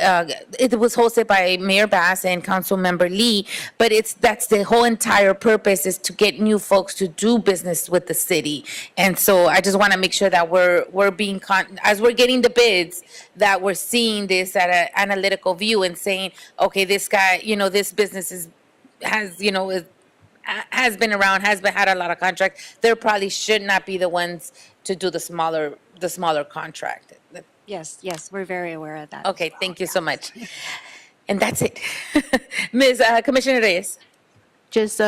it was hosted by Mayor Bass and Councilmember Lee, but that's the whole entire purpose, is to get new folks to do business with the city. And so I just want to make sure that we're being, as we're getting the bids, that we're seeing this at an analytical view and saying, okay, this guy, this business has been around, had a lot of contracts. There probably should not be the ones to do the smaller contract. Yes, we're very aware of that. Okay, thank you so much. And that's it. Ms. Commissioner Reyes. Just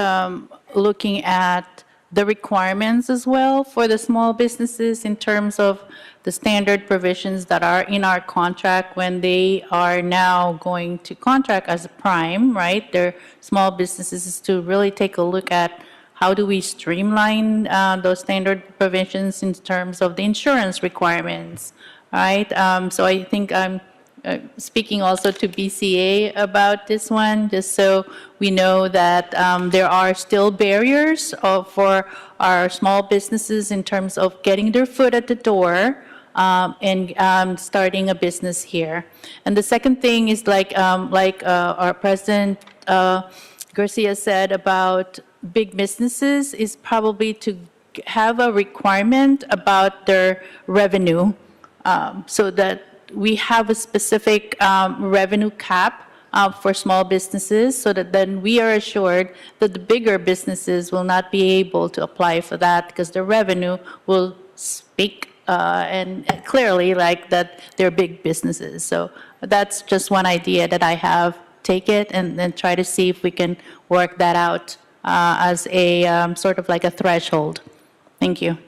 looking at the requirements as well for the small businesses in terms of the standard provisions that are in our contract when they are now going to contract as a prime, right? Their small businesses is to really take a look at how do we streamline those standard provisions in terms of the insurance requirements, right? So I think I'm speaking also to BCA about this one, just so we know that there are still barriers for our small businesses in terms of getting their foot at the door and starting a business here. And the second thing is like our President Garcia said about big businesses is probably to have a requirement about their revenue so that we have a specific revenue cap for small businesses so that then we are assured that the bigger businesses will not be able to apply for that because the revenue will speak and clearly like that they're big businesses. So that's just one idea that I have. Take it and then try to see if we can work that out as a sort of like a threshold. Thank you.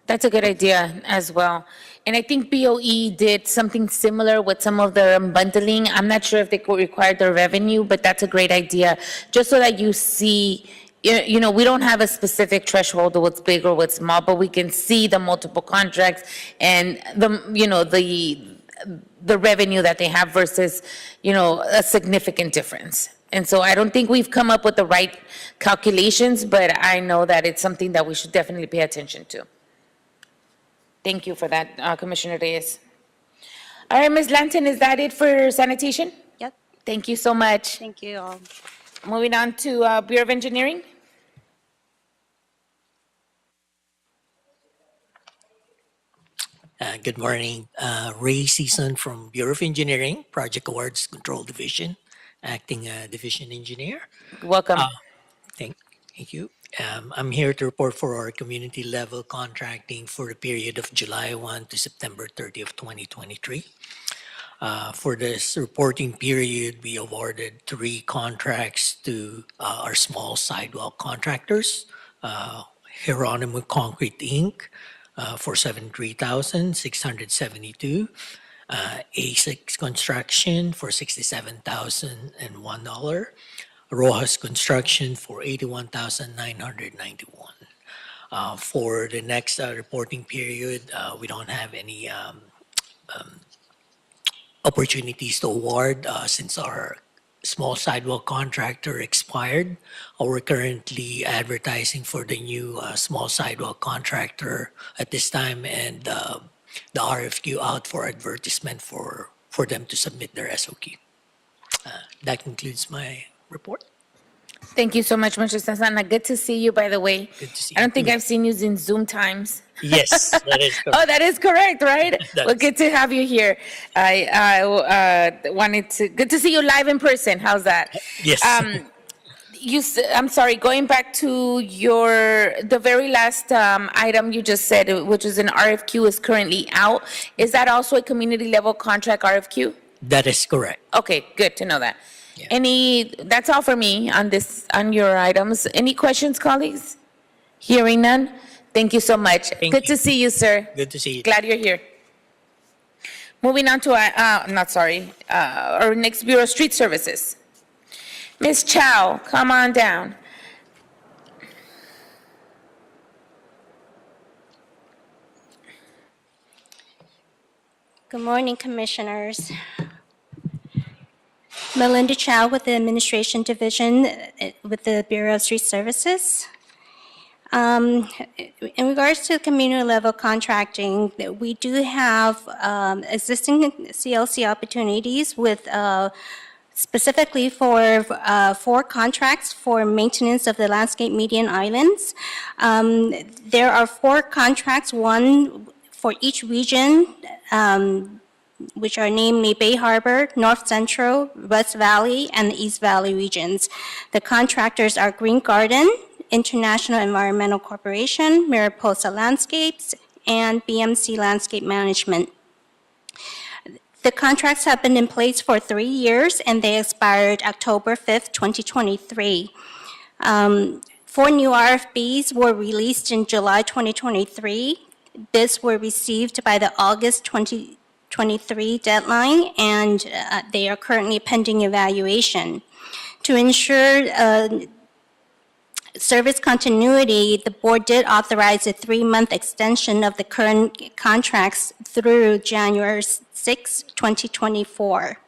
That's a good idea as well. And I think BOE did something similar with some of their unbundling. I'm not sure if they could require their revenue, but that's a great idea. Just so that you see, you know, we don't have a specific threshold of what's big or what's small, but we can see the multiple contracts and the, you know, the revenue that they have versus, you know, a significant difference. And so I don't think we've come up with the right calculations, but I know that it's something that we should definitely pay attention to. Thank you for that, Commissioner Reyes. All right, Ms. Lanton, is that it for sanitation? Yep. Thank you so much. Thank you all. Moving on to Bureau of Engineering. Good morning. Ray Season from Bureau of Engineering, Project Awards Control Division, acting division engineer. Welcome. Thank you. I'm here to report for our community level contracting for the period of July 1 to September 30 of 2023. For this reporting period, we awarded 3 contracts to our small sidewalk contractors, Hieronymo Concrete Inc. For $73,672, A6 Construction for $67,001, Rojas Construction for $81,991. For the next reporting period, we don't have any opportunities to award since our small sidewalk contractor expired. We're currently advertising for the new small sidewalk contractor at this time and the RFQ out for advertisement for them to submit their SOQ. That concludes my report. Thank you so much, Mr. Santana. Good to see you, by the way. Good to see I you. don't think I've seen you in Zoom times. Yes, that is correct. Oh, that is correct, right? Well, good to have you here. I wanted to, good to see you live in person. How's that? Yes. I'm sorry, going back to the very last item you just said, which is an RFQ is currently out. Is that also a community level contract RFQ? That is correct. Okay, good to know that. That's all for me on your items. Any questions, colleagues? Hearing none? Thank you so much. Good to see you, sir. Good to see you. Glad you're here. Moving on to, our next Bureau, Street Services. Ms. Chow, come on down. Good morning, Commissioners. Melinda Chow with the Administration Division with the Bureau of Street Services. In regards to community level contracting, we do have existing CLC opportunities with specifically for 4 contracts for maintenance of the landscape median islands. There are 4 contracts, one for each region, which are namely Bay Harbor, North Central, West Valley, and the East Valley regions. The contractors are Green Garden, International Environmental Corporation, Mariposa Landscapes, and BMC Landscape Management. The contracts have been in place for 3 years, and they expired October 5th, 2023. 4 new RFPs were released in July 2023. Bids were received by the August 2023 deadline, and they are currently pending evaluation. To ensure service continuity, the board did authorize a 3-month extension of the current contracts through January 6, 2024.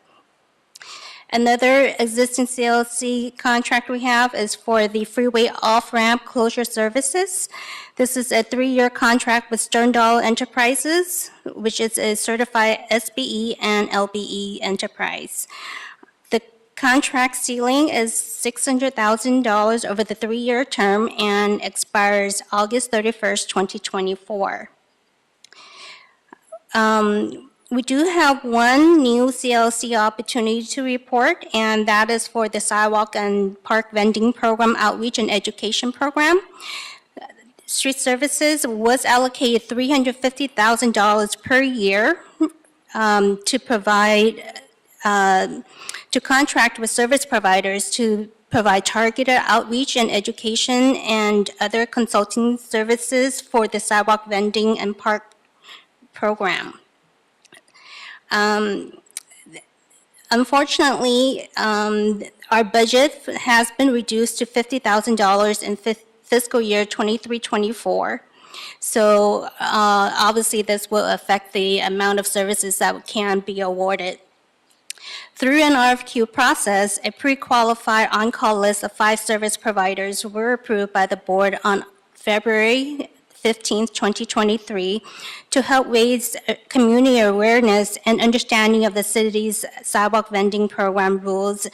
Another existing CLC contract we have is for the freeway off-ramp closure services. This is a 3-year contract with Sterndal Enterprises, which is a certified SBE and LBE enterprise. The contract ceiling is $600,000 over the 3-year term and expires August 31st, 2024. We do have one new CLC opportunity to report, and that is for the Sidewalk and Park Vending Program Outreach and Education Program. Street Services was allocated $350,000 per year to provide, to contract with service providers to provide targeted outreach and education and other consulting services for the Sidewalk Vending and Park Program. Unfortunately, our budget has been reduced to $50,000 in fiscal year 23-24. So obviously this will affect the amount of services that can be awarded. Through an RFQ process, a pre-qualified on-call list of 5 service providers were approved by the board on February 15th, 2023, to help raise community awareness and understanding of the city's sidewalk vending program rules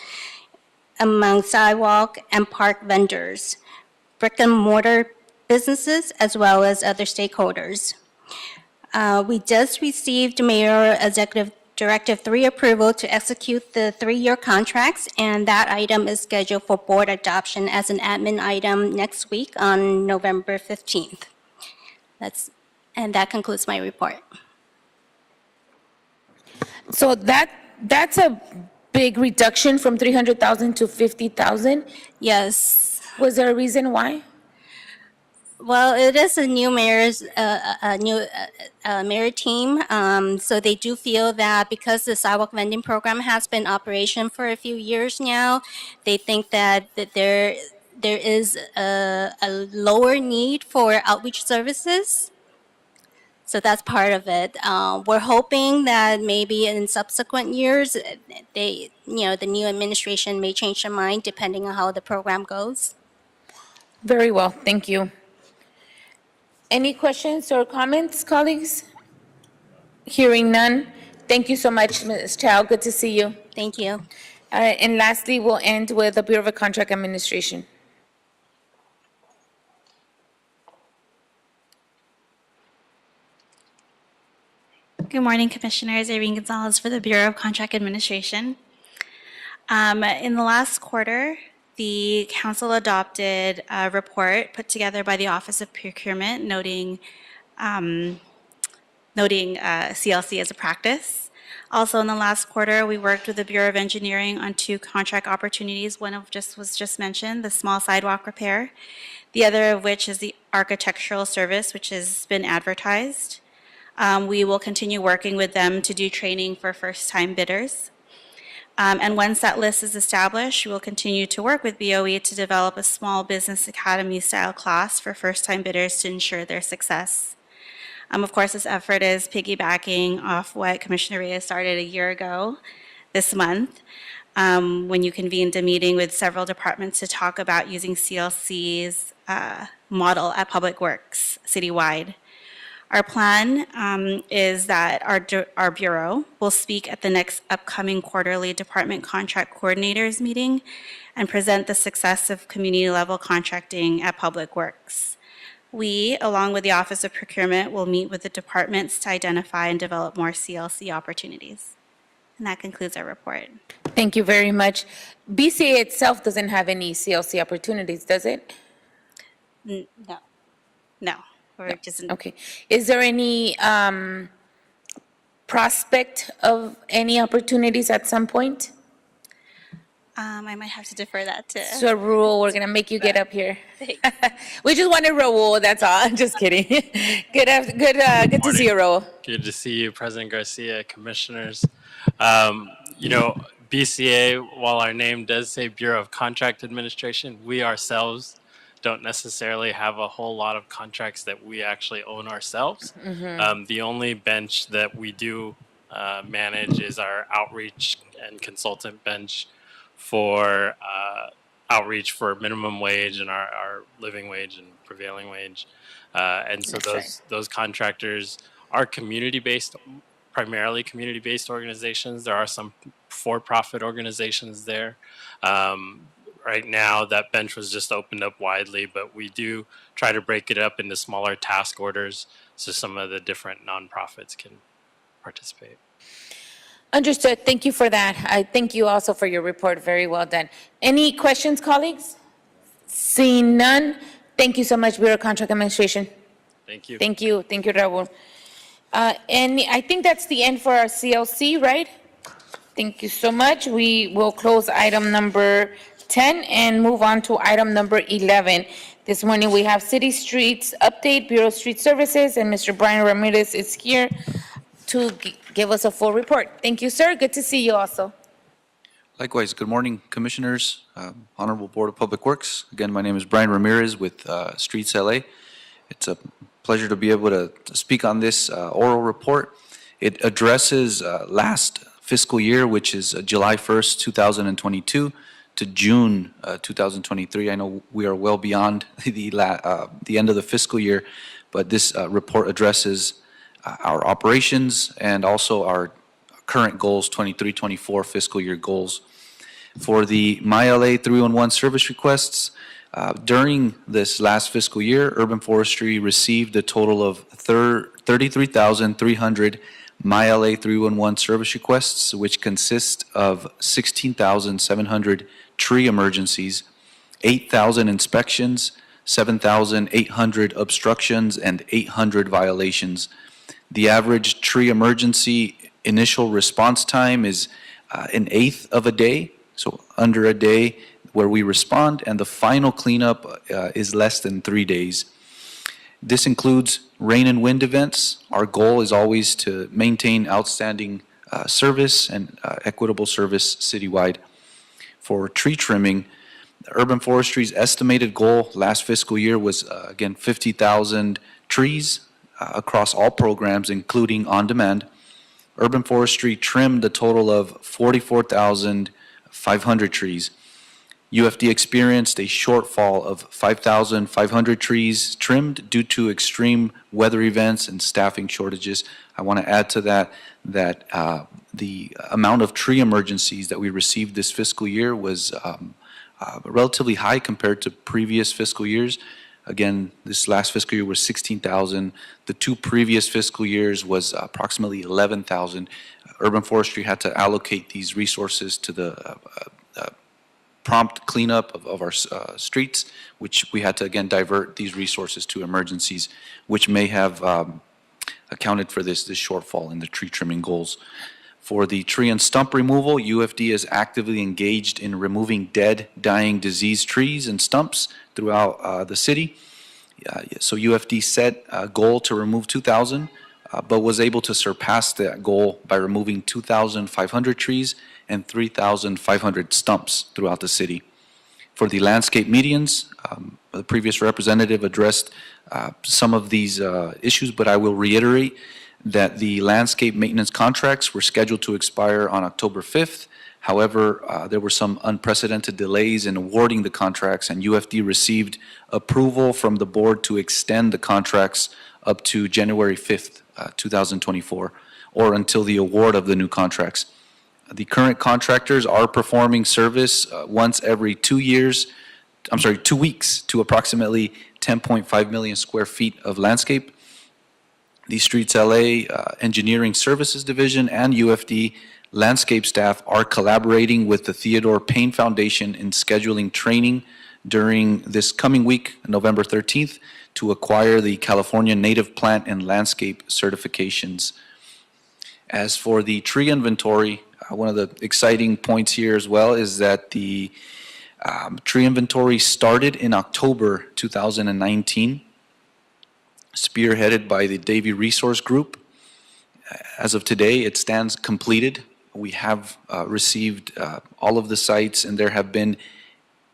among sidewalk and park vendors, brick and mortar businesses, as well as other stakeholders. We just received Mayor Executive Directive 3 approval to execute the 3-year contracts, and that item is scheduled for board adoption as an admin item next week on November 15th. And that concludes my report. So that's a big reduction from 300,000 to 50,000? Yes. Was there a reason why? Well, it is a new mayor's mayor team, so they do feel that because the sidewalk vending program has been in operation for a few years now, they think that there is a lower need for outreach services. So that's part of it. We're hoping that maybe in subsequent years, the new administration may change their mind depending on how the program goes. Very well, thank you. Any questions or comments, colleagues? Hearing none. Thank you so much, Ms. Chow. Good to see you. Thank you. And lastly, we'll end with the Bureau of Contract Administration. Good morning, Commissioners. Irene Gonzalez for the Bureau of Contract Administration. In the last quarter, the Council adopted a report put together by the Office of Procurement noting CLC as a practice. Also, in the last quarter, we worked with the Bureau of Engineering on 2 contract opportunities. One of was just mentioned, the small sidewalk repair. The other of which is the architectural service, which has been advertised. We will continue working with them to do training for first-time bidders. And once that list is established, we will continue to work with BOE to develop a small business academy style class for first-time bidders to ensure their success. Of course, this effort is piggybacking off what Commissioner Reyes started a year ago this month, when you convened a meeting with several departments to talk about using CLC's model at Public Works citywide. Our plan is that our Bureau will speak at the next upcoming quarterly Department Contract Coordinators meeting and present the success of community-level contracting at Public Works. We, along with the Office of Procurement, will meet with the departments to identify and develop more CLC opportunities. And that concludes our report. Thank you very much. BCA itself doesn't have any CLC opportunities, does it? No. No. Or just Okay. Is there any prospect of any opportunities at some point? I might have to defer that to. So Raul, we're gonna make you get up here. We just wanted Raul, that's all. Just kidding. Good to see you, Raul. Good to see you, President Garcia, commissioners. You know, BCA, while our name does say Bureau of Contract Administration, we ourselves don't necessarily have a whole lot of contracts that we actually own ourselves. The only bench that we do manage is our outreach and consultant bench for outreach for minimum wage and our living wage and prevailing wage. And so those contractors are community-based, primarily community-based organizations. There are some for-profit organizations there. Right now, that bench was just opened up widely, but we do try to break it up into smaller task orders so some of the different nonprofits can participate. Understood. Thank you for that. I thank you also for your report. Very well done. Any questions, colleagues? Seeing none, thank you so much, Bureau of Contract Administration. Thank you. Thank you. Thank you, Raul. And I think that's the end for our CLC, right? Thank you so much. We will close item number 10 and move on to item number 11. This morning we have City Streets Update, Bureau of Street Services, and Mr. Brian Ramirez is here to give us a full report. Thank you, sir. Good to see you also. Likewise, good morning, Commissioners, Honorable Board of Public Works. Again, my name is Brian Ramirez with Streets LA. It's a pleasure to be able to speak on this oral report. It addresses last fiscal year, which is July 1st, 2022 to June 2023. I know we are well beyond the end of the fiscal year, but this report addresses our operations and also our current goals, 23-24 fiscal year goals. For the MyLA 311 service requests, during this last fiscal year, Urban Forestry received a total of 33,300 MyLA 311 service requests, which consist of 16,700 tree emergencies, 8,000 inspections, 7,800 obstructions, and 800 violations. The average tree emergency initial response time is an eighth of a day, so under a day where we respond, and the final cleanup is less than 3 days. This includes rain and wind events. Our goal is always to maintain outstanding service and equitable service citywide. For tree trimming, Urban Forestry's estimated goal last fiscal year was, again, 50,000 trees across all programs, including on-demand. Urban Forestry trimmed a total of 44,500 trees. UFD experienced a shortfall of 5,500 trees trimmed due to extreme weather events and staffing shortages. I want to add to that the amount of tree emergencies that we received this fiscal year was relatively high compared to previous fiscal years. Again, this last fiscal year was 16,000. The two previous fiscal years was approximately 11,000. Urban Forestry had to allocate these resources to the prompt cleanup of our streets, which we had to, again, divert these resources to emergencies, which may have accounted for this shortfall in the tree trimming goals. For the tree and stump removal, UFD is actively engaged in removing dead, dying, diseased trees and stumps throughout the city. So UFD set a goal to remove 2,000, but was able to surpass that goal by removing 2,500 trees and 3,500 stumps throughout the city. For the landscape medians, the previous representative addressed some of these issues, but I will reiterate that the landscape maintenance contracts were scheduled to expire on October 5th. However, there were some unprecedented delays in awarding the contracts, and UFD received approval from the board to extend the contracts up to January 5th, 2024, or until the award of the new contracts. The current contractors are performing service once every 2 weeks to approximately 10.5 million square feet of landscape. The Streets LA Engineering Services Division and UFD landscape staff are collaborating with the Theodore Payne Foundation in scheduling training during this coming week, November 13th, to acquire the California Native Plant and Landscape certifications. As for the tree inventory, One of the exciting points here as well is that the tree inventory started in October 2019, spearheaded by the Davie Resource Group. As of today, it stands completed. We have received all of the sites, and there have been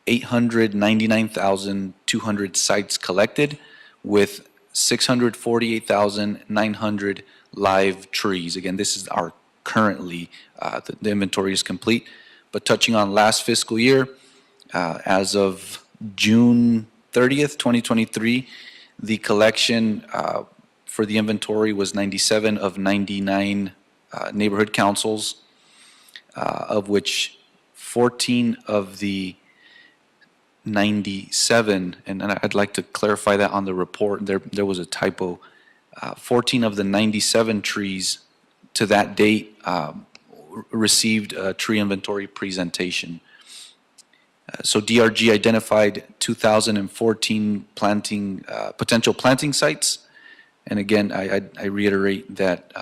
899,200 sites collected with 648,900 live trees. Again, this is our currently, the inventory is complete. But touching on last fiscal year, as of June 30th, 2023, the collection for the inventory was 97 of 99 neighborhood councils, of which 14 of the 97, and I'd like to clarify that on the report, there was a typo. 14 of the 97 trees to that date received a tree inventory presentation. So DRG identified 2014 planting, potential planting sites. And again, I reiterate that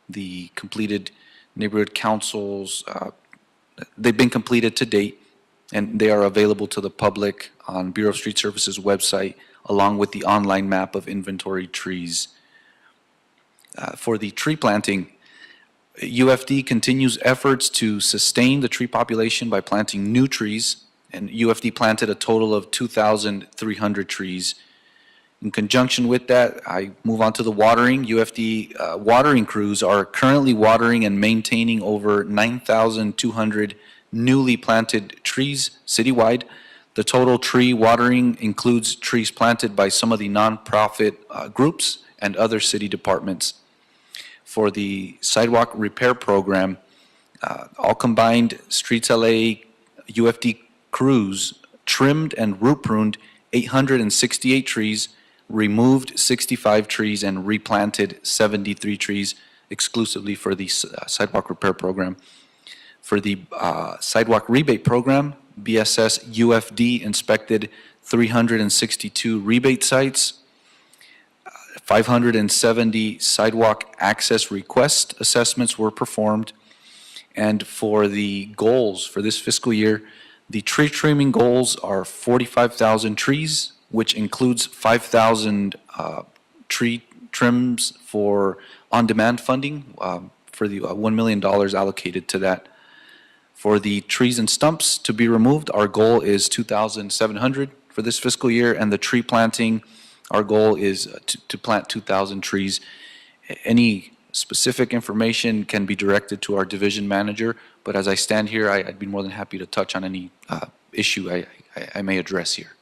the completed neighborhood councils, they've been completed to date, and they are available to the public on Bureau of Street Services website, along with the online map of inventory trees. For the tree planting, UFD continues efforts to sustain the tree population by planting new trees, and UFD planted a total of 2,300 trees. In conjunction with that, I move on to the watering. UFD watering crews are currently watering and maintaining over 9,200 newly planted trees citywide. The total tree watering includes trees planted by some of the nonprofit groups and other city departments. For the sidewalk repair program, all combined Streets LA UFD crews trimmed and root pruned 868 trees, removed 65 trees, and replanted 73 trees exclusively for the sidewalk repair program. For the sidewalk rebate program, BSS UFD inspected 362 rebate sites, 570 sidewalk access request assessments were performed, and for the goals for this fiscal year, the tree trimming goals are 45,000 trees, which includes 5,000 tree trims for on-demand funding for the $1 million allocated to that. For the trees and stumps to be removed, our goal is 2,700 for this fiscal year, and the tree planting, our goal is to plant 2,000 trees. Any specific information can be directed to our division manager, but as I stand here, I'd be more than happy to touch on any issue I may address here.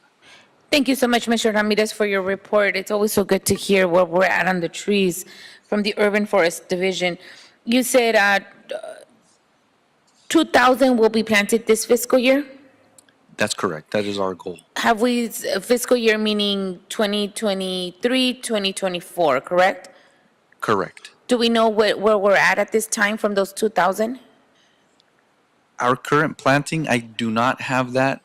Thank you so much, Mr. Ramirez, for your report. It's always so good to hear where we're at on the trees from the Urban Forest Division. You said 2,000 will be planted this fiscal year? That's correct. That is our goal. Have we, fiscal year meaning 2023, 2024, correct? Correct. Do we know where we're at this time from those 2,000? Our current planting, I do not have that.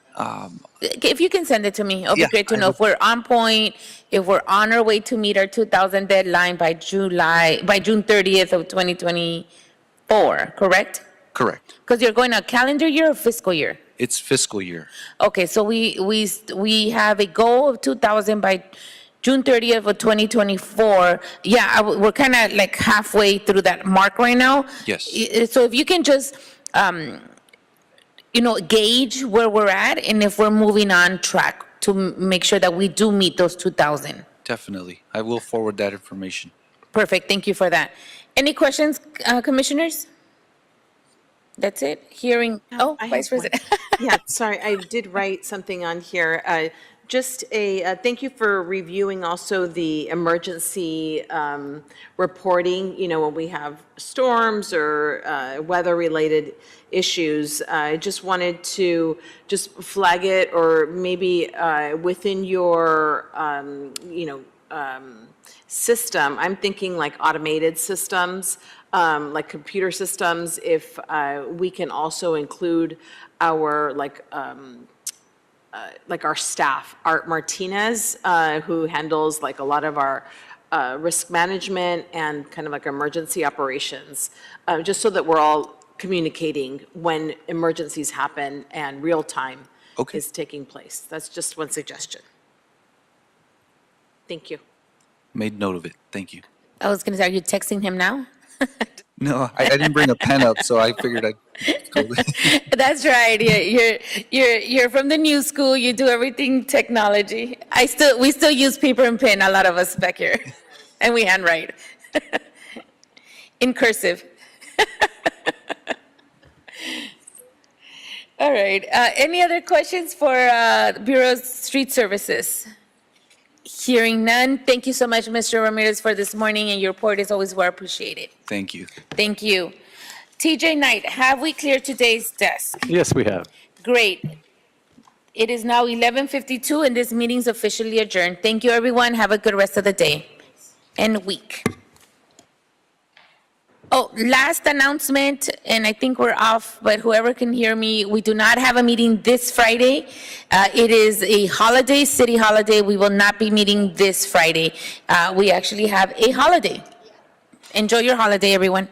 If you can send it to me, it'll be Yeah, great to I know if we're on point, if we're on our way to meet our 2,000 deadline by June 30th of 2024, correct? Correct. Because you're going a calendar year or fiscal year? It's fiscal year. Okay, so we have a goal of 2,000 by June 30th of 2024. Yeah, we're kind of like halfway through that mark right now. Yes. So if you can just, gauge where we're at and if we're moving on track to make sure that we do meet those 2,000. Definitely. I will forward that information. Perfect, thank you for that. Any questions, commissioners? That's it? Hearing, Vice President. Yeah, sorry, I did write something on here. Just thank you for reviewing also the emergency reporting, when we have storms or weather-related issues. I just wanted to just flag it, or maybe within your, system, I'm thinking like automated systems, like computer systems, if we can also include our our staff, Art Martinez, who handles like a lot of our risk management and kind of like emergency operations, just so that we're all communicating when emergencies happen and real time Okay. is taking place. That's just one suggestion. Thank you. Made note of it. Thank you. I was going to say, are you texting him now? No, I didn't bring a pen up, so I figured I'd go with That's right. You're from the new school. You do everything technology. We still use paper and pen. A lot of us back here, and we handwrite in cursive. All right. Any other questions for Bureau of Street Services? Hearing none. Thank you so much, Mr. Ramirez, for this morning, and your report is always well appreciated. Thank you. Thank you. TJ Knight, have we cleared today's desk? Yes, we have. Great. It is now 11:52 and this meeting's officially adjourned. Thank you, everyone. Have a good rest of the day and week. Oh, last announcement, and I think we're off, but whoever can hear me, we do not have a meeting this Friday. It is a holiday, city holiday. We will not be meeting this Friday. We actually have a holiday. Enjoy your holiday, everyone.